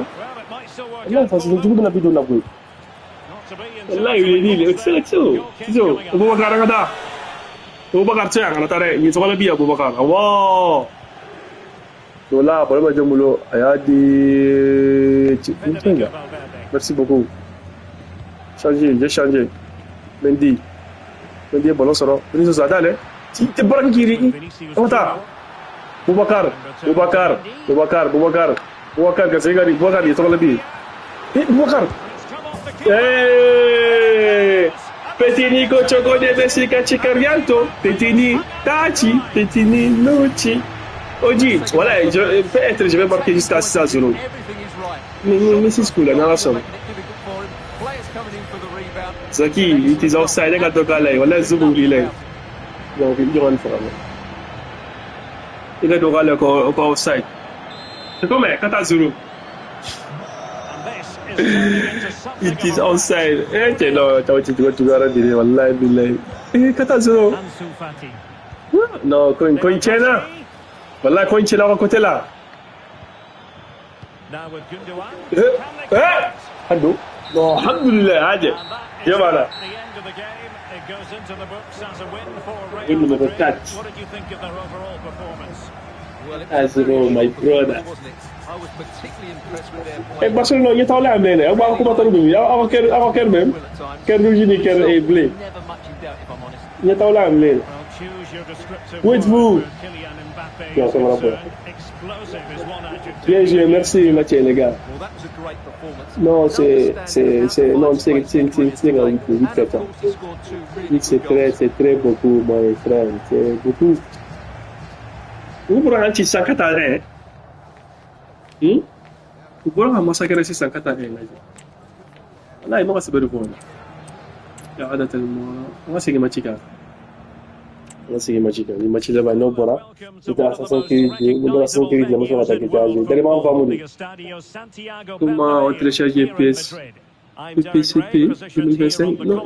Speaker 1: Là, parce que je vous donne la vidéo là. Là, il est dit, c'est ça. Aboubakar, Anta. Aboubakar, tiens, Anta, il est trop bien, Aboubakar. Wow. Donc là, pour le moment, il y a des... Merci beaucoup. J'ai changé. Mendy, ballon sort. Vinicius Adale. Tu es bon qui rit. Anta. Boubacar, Gassegari, Boubacar, il est trop la bille. Boubacar. Petini Cochoco de Messica Chicarianto. Petini Tachi. Petini Nucci. Oji, voilà, peut-être je vais marquer jusqu'à 6-0. Mais c'est cool, on a la somme. Zaki, il est outside, il a toqué là, voilà, Zoubou, il est. Donc, il y a une fois. Il est encore outside. C'est comme 4-0. Il est outside. Eh, tu es là, tu vas dire, voilà, il est. Eh, 4-0. Non, quand il tient là. Voilà, quand il est là, à côté là. Alhamdulillah. Non, alhamdulillah, allez. Et voilà. Le numéro 4. Azuro, my brother. Et Barcelone, il est en l'air, mais il y a un commentaire de lui. Avant qu'elle même. Quel rouge, quel est blé. Il est en l'air, mais. Où êtes-vous? Bien joué, merci Mathieu, les gars. Non, c'est très beaucoup, mon frère, c'est beaucoup. Vous pourrez un petit 180. Vous pourrez un massacre 680. Là, il m'a assez de bon. Il y a tellement. On va seguir ma chica. On va seguir ma chica. Il m'a dit là-bas, non, voilà. C'était à 60 kg. Nous avons 60 kg de la motion attaquée. Tellement on va mourir. Comment on télécharge PS PCP 2025? Non.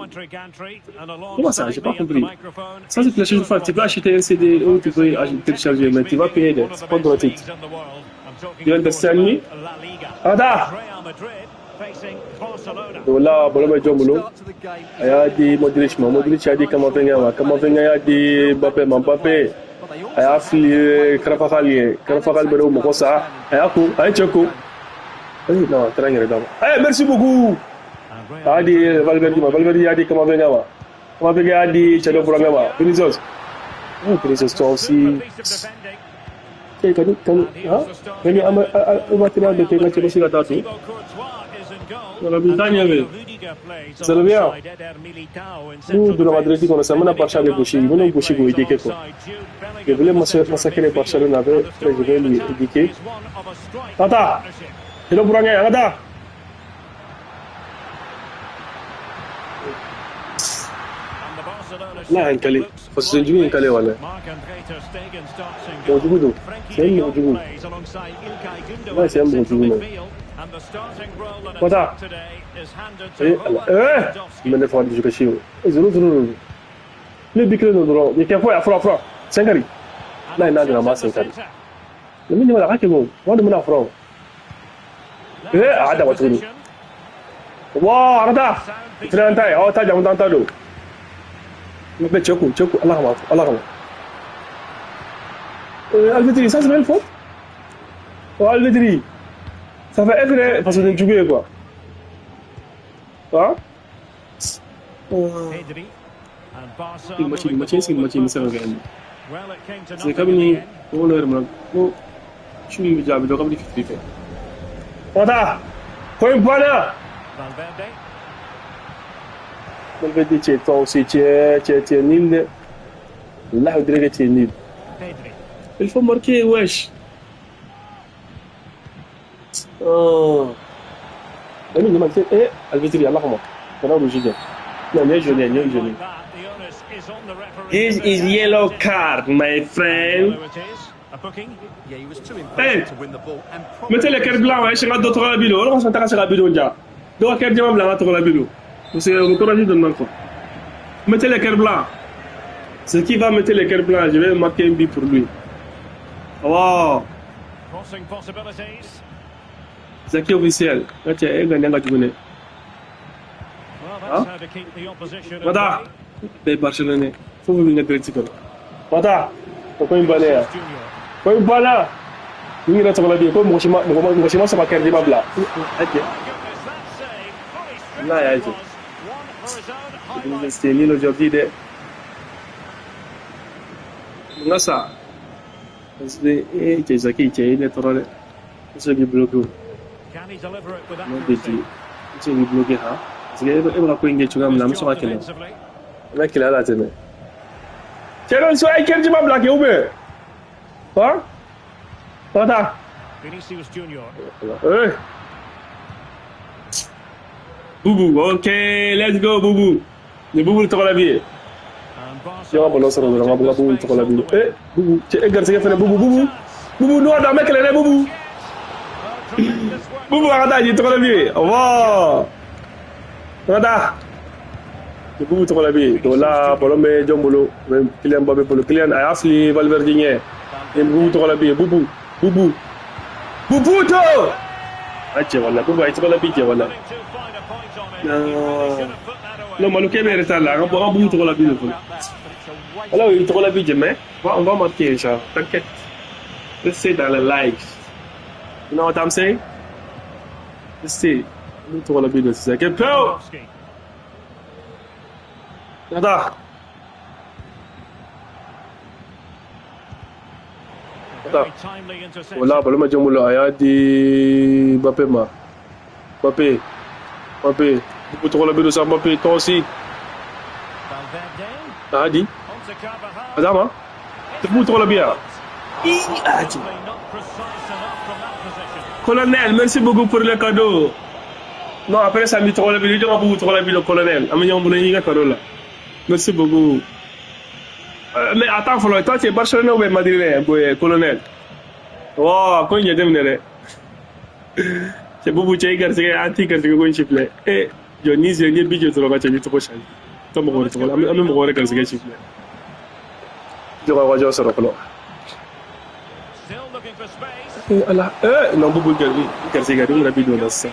Speaker 1: Comment ça? J'ai pas compris. Ça, c'est télécharger une fois. Tu peux acheter un CD ou tu peux télécharger, mais tu vas payer. C'est pas gratuit. You understand me? Ada! Là, Boloma Jomulo. Il y a des Modric, Modric a dit Kamavinga a dit Mbappé, Mbappé. Il y a Fili, Karafakali, Karafakal Bedo Mokosa. Il y a Kou, il y a Tchoko. Non, très bien. Eh, merci beaucoup. Il y a dit Valverde a dit Kamavinga. Kamavinga a dit Chado Brangama. Vinicius. Vinicius, toi aussi. Kan ini umatnya de kena coba sih kata tu. Kalau ditanya be, Serbia, tu dulu Madrid itu kalau sama na Barça be bushi, mana bushi go idike ko. Dia boleh masa kene Barça na be, president idike. Tata, hello burangnya, ada. Lah yang kali, posisi juga yang kali wala. Mojugudu, saya mojugudu. Lah saya mojugudu. Kota. Mana faham juga sih. Zuru. Lebih keren dulu. Ni kau afro. Sengkari. Lah ini ada nama sengkari. Ini mana kaki go? Mana mana afro? Ada waktu ini. Wah, ada. Terlantai. Oh, tak jangan tantau dulu. Mais Tchoko, Allah. Al-Vedri, ça c'est belle faute. Oh, Al-Vedri. Ça fait être parce que tu joues quoi. Hein? Il m'a dit, c'est un gars. C'est comme ni, on a remarqué. Oh, je suis déjà avec le comme dit fait. Voilà. Combien de là? Valverde c'è aussi c'è nil. Là, on dirait que c'è nil. Il faut marquer, wesh. Oh. Ami, il m'a dit, Alvetri, Allah, comment? Comment vous jouez? Non, il y a jaune. This is yellow card, my friend. Hey, mettez les cartes blancs, je vais d'autres la vidéo. On s'intéresse à la vidéo déjà. Donc, cartes blancs, la vidéo. C'est le courage de Manko. Mettez les cœurs blancs. Ce qui va mettre les cœurs blancs, je vais marquer un but pour lui. Wow. C'est qui officiel? Tiens, il gagne un gagné. Voilà. Des Barcelonais. Faut vous venir critiquer. Voilà. Pourquoi une balle? Pourquoi une balle? Nous il a sur la vie. Pourquoi moi ça va carrer des babla? Là, il y a dit. C'est nul aujourd'hui de Nasa. C'est Zaki qui est naturel. C'est qui bloque. Non, c'est qui bloque ha. C'est que on a quoi ingé chugam lam so akela. Na kila la tene. Chelo so ai kerji ma bloque ou be. Ha? Pada. Vinicius Junior. Boubou, ok, let's go Boubou. Le Boubou te la vie. Tu vas boloser le droit, Boubou te la vie. Boubou, tu es garçon qui fait Boubou. Boubou, nous on a mec les Boubou. Boubou, arrête, il te la vie. Au revoir. Arrête. Le Boubou te la vie. Donc là, Bolomé, Djombolo, Kylian Mbappé pour le Kylian, Afli, Valverde. Et Boubou te la vie. Boubou. Boubou to. Ah tiens voilà, Boubou il te la vie voilà. Non, mais le Québec est là. On va bouger trop la vie. Alors, il trop la vie, mais on va marquer ça. T'inquiète. Let's say dans les likes. You know what I'm saying? Let's say. On trop la vie, c'est ça. Quel peu? Nada. Voilà, le match de il y a des Mbappé. Vous trouvez la vie de ça, Mbappé, toi aussi. Ah, dit. Adama, tu peux trouver la bière.
Speaker 2: Simply not precise enough from that position.
Speaker 1: Colonel, merci beaucoup pour le cadeau. Non, après ça, il la vidéo, on va vous trouver la vidéo, colonel. Amenez-moi un cadeau là. Merci beaucoup. Mais attends, toi, tu es Barcelone ou Madrid, colonel? Wow, quand il y a des minutes. C'est beaucoup, tu es anti, quand tu es chifflé. Et Johnny, j'ai dit, je te le vois, tu prochain. Tu me vois, tu me vois, quand tu es chifflé. Je vais voir, je vais se reprendre.
Speaker 2: Still looking for space.
Speaker 1: Allah, non, beaucoup de garçons, on a besoin de ça.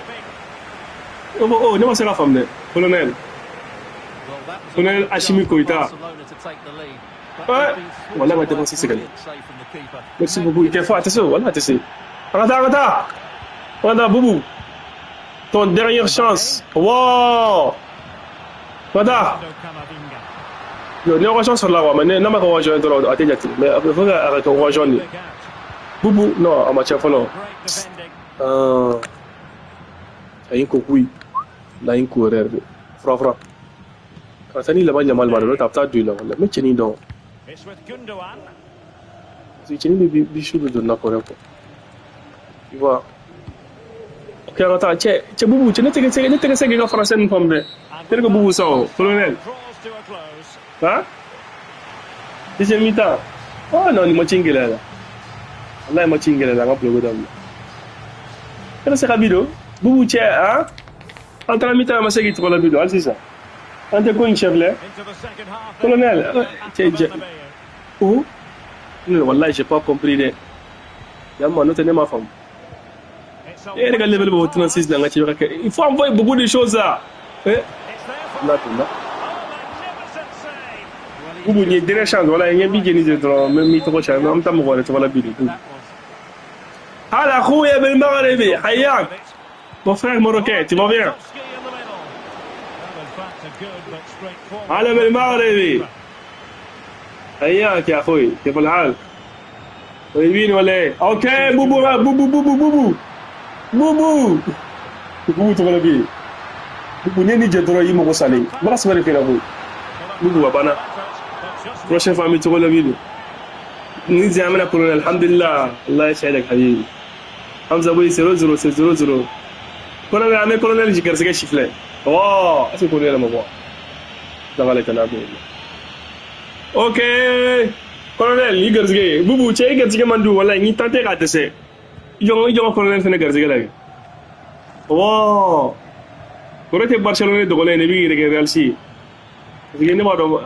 Speaker 1: Oh, non, c'est la femme, colonel.
Speaker 3: Well, that was
Speaker 1: Colonel Hashimi Koita.
Speaker 3: Barcelona to take the lead. But
Speaker 1: Ouais.
Speaker 3: they've been thwarted
Speaker 1: Voilà,
Speaker 3: by
Speaker 1: maintenant,
Speaker 3: a
Speaker 1: c'est ce qu'elle
Speaker 3: brilliant save from the keeper.
Speaker 1: Merci beaucoup. Il faut attention, voilà, attention. Regarde, Boubou. Ton dernière chance. Wow. Regarde.
Speaker 2: Camavinga.
Speaker 1: Il y a une chance sur la voie, mais non, mais on va jouer dans la tête. Mais il faut arrêter, on va jouer.
Speaker 2: Big out.
Speaker 1: Boubou, non, en matière follow.
Speaker 2: Great defending.
Speaker 1: Il y a une couille. Là, une couille. Fra. Quand tu as le mal, il mal, tu as pas de là. Mais tu es donc.
Speaker 2: It's with Gundogan.
Speaker 1: Tu es une bichou de n'importe quoi. Tu vois. Ok, attends, tu Boubou, tu n'es pas que français, une femme. Tu es que Boubou, ça, colonel.
Speaker 2: Draws to a close.
Speaker 1: Hein? Deuxième mi-temps. Oh non, il m'a tingé là. Allah, il m'a tingé là, on va pleurer dans le. Qu'est-ce que c'est rapido? Boubou, tu es, hein? Entre la mi-temps, je sais que tu vas la vidéo, c'est ça. Entre quoi, une chef là?
Speaker 2: Into the second half.
Speaker 1: Colonel, tu es.
Speaker 2: Bernabeu.
Speaker 1: Où? Non, Wallah, j'ai pas compris. Il y a un autre ma femme.
Speaker 2: It's a
Speaker 1: Et regarde le level 36 là, il faut envoyer beaucoup de choses là. Eh?
Speaker 2: It's there for
Speaker 1: Là,
Speaker 2: a magnificent save.
Speaker 1: Boubou, il y a des chances. Voilà, il y a un billet de même mi-temps, je vais me voir, tu vas la vidéo.
Speaker 2: That was.
Speaker 1: Hala, Khouya Ben Maghrebi, Hayak. Mon frère marocain, tu vas bien?
Speaker 2: Lewandowski in the middle. That was back to good but straightforward.
Speaker 1: Hala Ben Maghrebi. Hayak يا أخوي كيف الحال؟ طيبين ولا إيه؟ أوكي بوبو بوبو تقول لي بوبو نيني جدرا يمو وصلي ما أسمع فينا بوبو أبانا prochaine fois تقول لي نيجي عملنا كلنا الحمد لله الله يسعدك حبيبي حمزة بوي 00 كلنا عمل كلنا اللي جكر سكش شفله واو أسمع كلنا ما بوا دعالي تنابي ok colonel yi garzige bubu ce garzige mandu wallahi ni tante ka tese jongo colonel fene garzige lagi wow korote barcelona de golene bi reke real si garzige ne ma do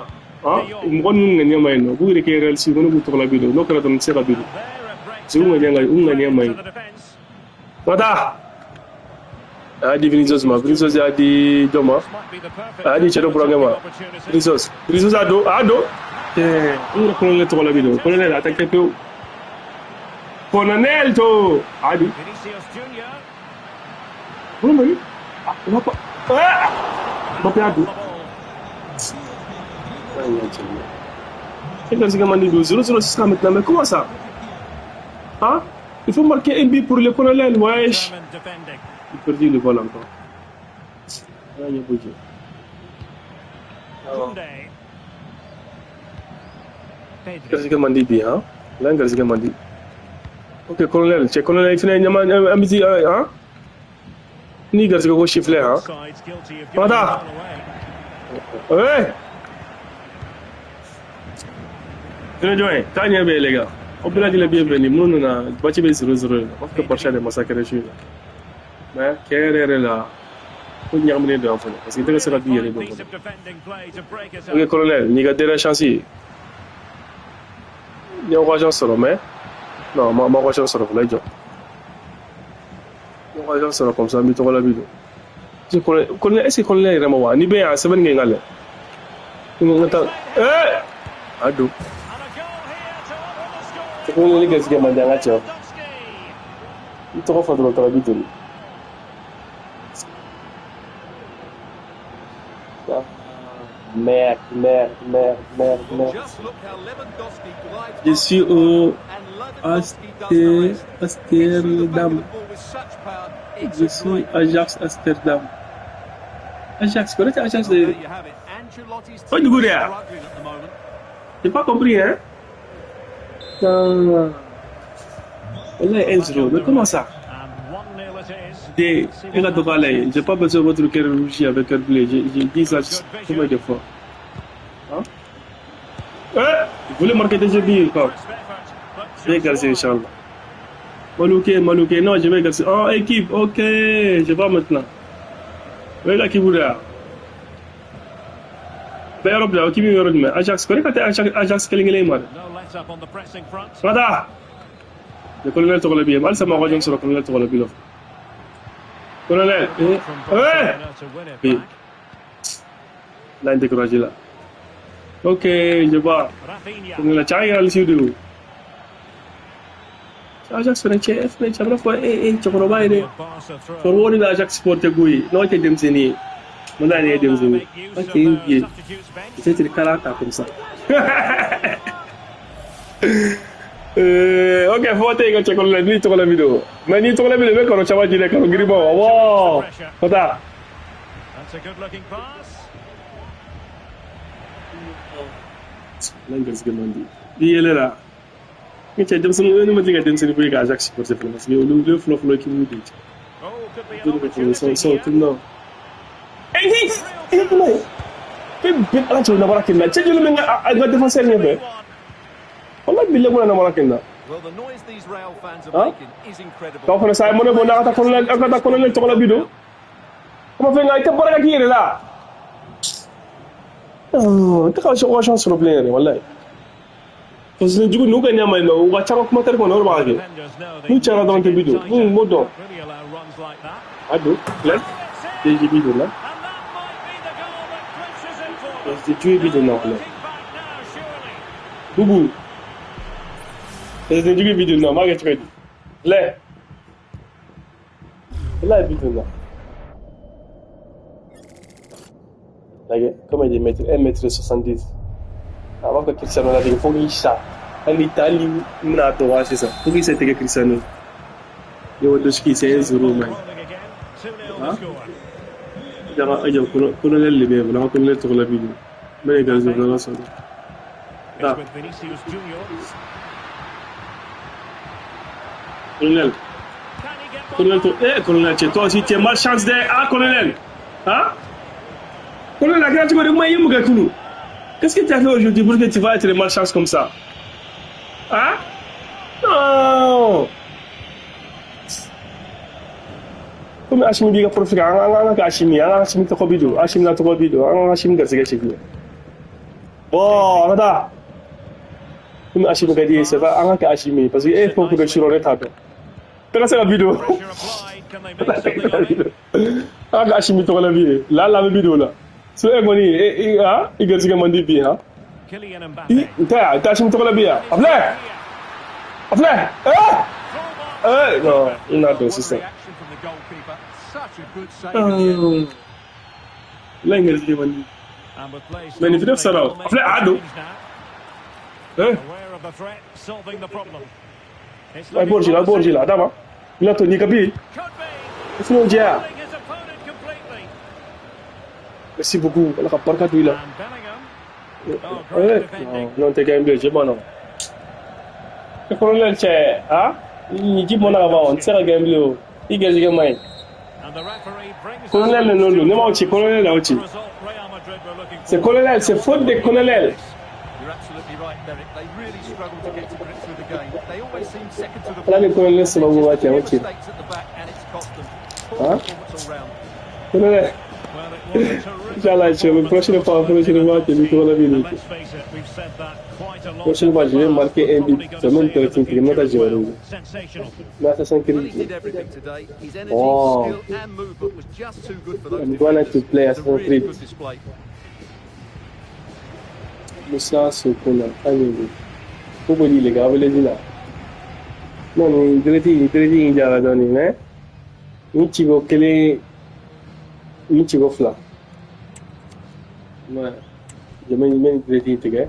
Speaker 1: ha ngon ngani may no bu reke real si gono bu to la bido no kala don se ka bido
Speaker 2: There at break
Speaker 1: si ngani may
Speaker 2: to the defence.
Speaker 1: mata adi Vinicius ma Vinicius adi Joma
Speaker 2: This might be the perfect
Speaker 1: adi chero programa
Speaker 2: opportunity.
Speaker 1: Vinicius ado un colonel to la bido colonel attaque peu colonel to adi
Speaker 2: Vinicius Junior.
Speaker 1: Comment il va pas Mbappé ado
Speaker 2: The ball.
Speaker 1: c'est comme si on dit 0-0 maintenant mais comment ça hein il faut marquer un but pour le colonel wesh
Speaker 2: German defending.
Speaker 1: il perdit le ballon encore là il y a beaucoup
Speaker 2: Koundé. Pedri.
Speaker 1: qu'est-ce que m'a dit bien là qu'est-ce que m'a dit ok colonel c'est colonel il finit nyama amiti hein ni qu'est-ce que ko chiffler hein
Speaker 2: Sides guilty of giving
Speaker 1: Mata.
Speaker 2: the ball away.
Speaker 1: ouais venez joindre tanya be les gars on peut la dire bienvenue nous na bati be 0-0 parce que Barça de massacrer chez mais quelle là ko ñamne do enfant parce que dega sera bier do
Speaker 2: Piece of defending play to break us
Speaker 1: ok
Speaker 2: up.
Speaker 1: colonel ni ga dera chance yi ñoo ko chance solo mais non ma ko chance solo lay jox ñoo ko chance solo comme ça mi to la bido ci colonel est-ce que colonel rema wa ni be ya seben ngay ngale ñu ta ado
Speaker 2: And a goal here to open the score.
Speaker 1: ko ni gas gama janga ci
Speaker 2: Lewandowski.
Speaker 1: to ko fa do la bido merde
Speaker 3: Just look how Lewandowski glides
Speaker 1: je
Speaker 3: past
Speaker 1: suis
Speaker 3: the
Speaker 1: au
Speaker 3: ball, and Lewandowski does the rest.
Speaker 1: Amsterdam.
Speaker 3: Hits the ball with such power. It's
Speaker 1: Je
Speaker 3: a
Speaker 1: suis
Speaker 3: great
Speaker 1: Ajax Amsterdam. Ajax, connais-tu Ajax
Speaker 3: There
Speaker 1: de...
Speaker 3: you have it. Ancelotti's
Speaker 1: Oh,
Speaker 3: team
Speaker 1: du coup,
Speaker 3: is
Speaker 1: là.
Speaker 3: struggling at the moment.
Speaker 1: J'ai pas compris, hein? Là, 1-0. Mais comment ça?
Speaker 2: And 1-0 it is.
Speaker 1: Des, regarde pas là, j'ai pas besoin de votre cœur rouge avec cœur bleu. J'ai dit ça combien de fois? Hein? Vous voulez marquer des buts, quoi?
Speaker 2: Crisp effort, but
Speaker 1: Je vais
Speaker 2: just
Speaker 1: garder,
Speaker 2: one.
Speaker 1: Inch'Allah. Malouké, non, je vais garder. Oh, équipe, ok, je vais maintenant. Regarde qui vous là. Ben, Europe là, qui vient Europe, mais Ajax, quoi, quand Ajax, quel est le mal?
Speaker 2: No let up on the pressing front.
Speaker 1: Nada! Le colonel te relève bien. Mal, ça m'a rejoint sur le colonel te relève bien. Colonel,
Speaker 2: From Barcelona to win it
Speaker 1: Oui.
Speaker 2: back.
Speaker 1: Là, il est découragé là. Ok, je vois.
Speaker 2: Rafinha.
Speaker 1: Colonel, tiens, il y a le studio. Ajax French, am na ko chokoro bay de
Speaker 2: Barca throw.
Speaker 1: for woni da Ajax Sport guy no te dem seni mo na ne dem seni
Speaker 2: Make use
Speaker 1: ok
Speaker 2: of the
Speaker 1: bien
Speaker 2: substitutes bench.
Speaker 1: c'est le caractère comme ça ok faut te ga chekolo la ni to la video mais ni to la video be ko chawa jile ko ngiri bo wow kota
Speaker 2: That's a good looking pass.
Speaker 1: langas gamandi di yele la ni che dem seni ni ma diga dem seni boy ga Ajax Sport c'est parce que le flow ki mu di
Speaker 2: Oh, could be an
Speaker 1: so
Speaker 2: opportunity
Speaker 1: so
Speaker 2: here.
Speaker 1: tout no bin ala ce na barakin na ce julu min ga defenseur ne be wallahi billahi mo na barakin na
Speaker 3: Well, the noise these Real fans are
Speaker 1: Huh?
Speaker 3: making is incredible.
Speaker 1: ka ko sai mo ne bo na ta kono le to la bido kuma fe ngai te baraka ki yele la ta ka shi ko chance sur le player wallahi to se jugu no ga nyama no wa cha ko kuma tar ko no ba ge
Speaker 2: Defenders know they
Speaker 1: Who
Speaker 2: need
Speaker 1: chara
Speaker 2: to
Speaker 1: dans tes
Speaker 2: get
Speaker 1: vidéos?
Speaker 2: tighter.
Speaker 1: Who modo?
Speaker 2: Don't really allow runs like that.
Speaker 1: ado let's
Speaker 2: Oh, it's in.
Speaker 1: te bido la
Speaker 2: And that might be the goal that clinches it for them.
Speaker 1: te tu bido na
Speaker 2: Looking
Speaker 1: la
Speaker 2: back now, surely.
Speaker 1: bubu te jugu bido na ma ga ci le la bido na lagi comme il est 1m70 avant que Cristiano la il faut qu'il ça en Italie na to wa c'est ça faut qu'il s'était que Cristiano yo do ski c'est 0 man
Speaker 2: Rolling again. 2-0
Speaker 1: Huh?
Speaker 2: the score.
Speaker 1: jara ajo kono le libe na ko le to la bido mais gars je na so
Speaker 2: It's
Speaker 1: Ah.
Speaker 2: with Vinicius Junior.
Speaker 1: colonel
Speaker 2: Can he get one
Speaker 1: colonel to
Speaker 2: back?
Speaker 1: colonel tu toi aussi tu as malchance de colonel hein colonel la grande de moi yimu gakunu qu'est-ce que tu as fait aujourd'hui pour que tu vas être malchance comme ça hein non comme Hashimi biga profite anga Hashimi to ko bido Hashimi na to ko bido anga Hashimi ga sige sige bon ada comme Hashimi ga di c'est pas anga ka Hashimi parce que il faut que je le tape Tengah saya video.
Speaker 2: Pressure applied. Can they make something of it?
Speaker 1: Anga Hashimi to ko la video la video la so e moni ha iga sige mandi bi ha
Speaker 2: Kylian Mbappe.
Speaker 1: ta Hashimi to ko la bi ha afle no ina to
Speaker 3: What a
Speaker 1: sister
Speaker 3: reaction from the goalkeeper. Such a good save in the end.
Speaker 1: la inga sige mandi
Speaker 2: And with play
Speaker 1: Men if you don't
Speaker 2: still
Speaker 1: start out,
Speaker 2: playing,
Speaker 1: Afle,
Speaker 2: they'll
Speaker 1: Ado.
Speaker 2: make the change now.
Speaker 1: eh
Speaker 2: Aware of the threat, solving the problem. It's
Speaker 1: ai
Speaker 2: looking promising.
Speaker 1: borgi la dama ila to ni kapi
Speaker 2: Could be.
Speaker 1: ifno dia
Speaker 2: Fouling his opponent completely.
Speaker 1: merci beaucoup ala ka barka tu ila
Speaker 2: And Bellingham. Oh, great defending.
Speaker 1: non te game je bono e colonel che ha ni ji mona ba on sera game lo iga jiga mai
Speaker 2: And the referee brings
Speaker 1: colonel
Speaker 2: us
Speaker 1: no
Speaker 2: back
Speaker 1: no
Speaker 2: to
Speaker 1: ne ma uchi colonel la
Speaker 2: the
Speaker 1: uchi
Speaker 2: result Real Madrid were looking
Speaker 1: c'est
Speaker 2: for.
Speaker 1: colonel c'est faute de colonel
Speaker 3: You're absolutely right, Derek. They really struggle to get to grips with the game. They always seem second to the
Speaker 1: ala ni
Speaker 3: ball.
Speaker 1: colonel se ba
Speaker 3: Just
Speaker 1: wa
Speaker 3: a
Speaker 1: ta
Speaker 3: few
Speaker 1: uchi
Speaker 3: mistakes at the back and it's cost them. Poor
Speaker 1: Huh?
Speaker 3: performance all round.
Speaker 1: colonel
Speaker 2: Well, it was a terrific
Speaker 1: Inshallah,
Speaker 2: performance.
Speaker 1: prochaine fois, tu nous feras la vidéo.
Speaker 2: And let's face it, we've said that quite a lot.
Speaker 1: Prochaine fois, je vais marquer un but.
Speaker 2: Probably
Speaker 1: C'est même
Speaker 2: gonna
Speaker 1: très
Speaker 2: say
Speaker 1: simple. Moi,
Speaker 2: it
Speaker 1: j'ai
Speaker 2: well.
Speaker 1: joué.
Speaker 2: Sensational.
Speaker 1: Là, ça sent
Speaker 3: Well, he
Speaker 1: que
Speaker 3: did everything today. His energy,
Speaker 1: Oh.
Speaker 3: skill and movement was just too good for those
Speaker 1: I'm gonna
Speaker 3: defenders.
Speaker 1: to play
Speaker 3: It's a
Speaker 1: as
Speaker 3: really
Speaker 1: Madrid.
Speaker 3: good display.
Speaker 1: Musa Sokona, Amini. Pourquoi les gars, vous les dites là? Non, mais il y a donné, né? Michigo, quel est Michigo Fla? Ouais. Je mets une crédit, tu sais?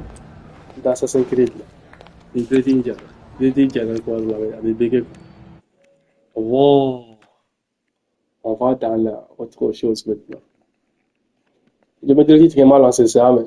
Speaker 1: Dans sa 5 crédits. Une crédit, il y a encore là, avec des wow. On va dans la autre chose maintenant. Je me dis que mal lancé ça, mais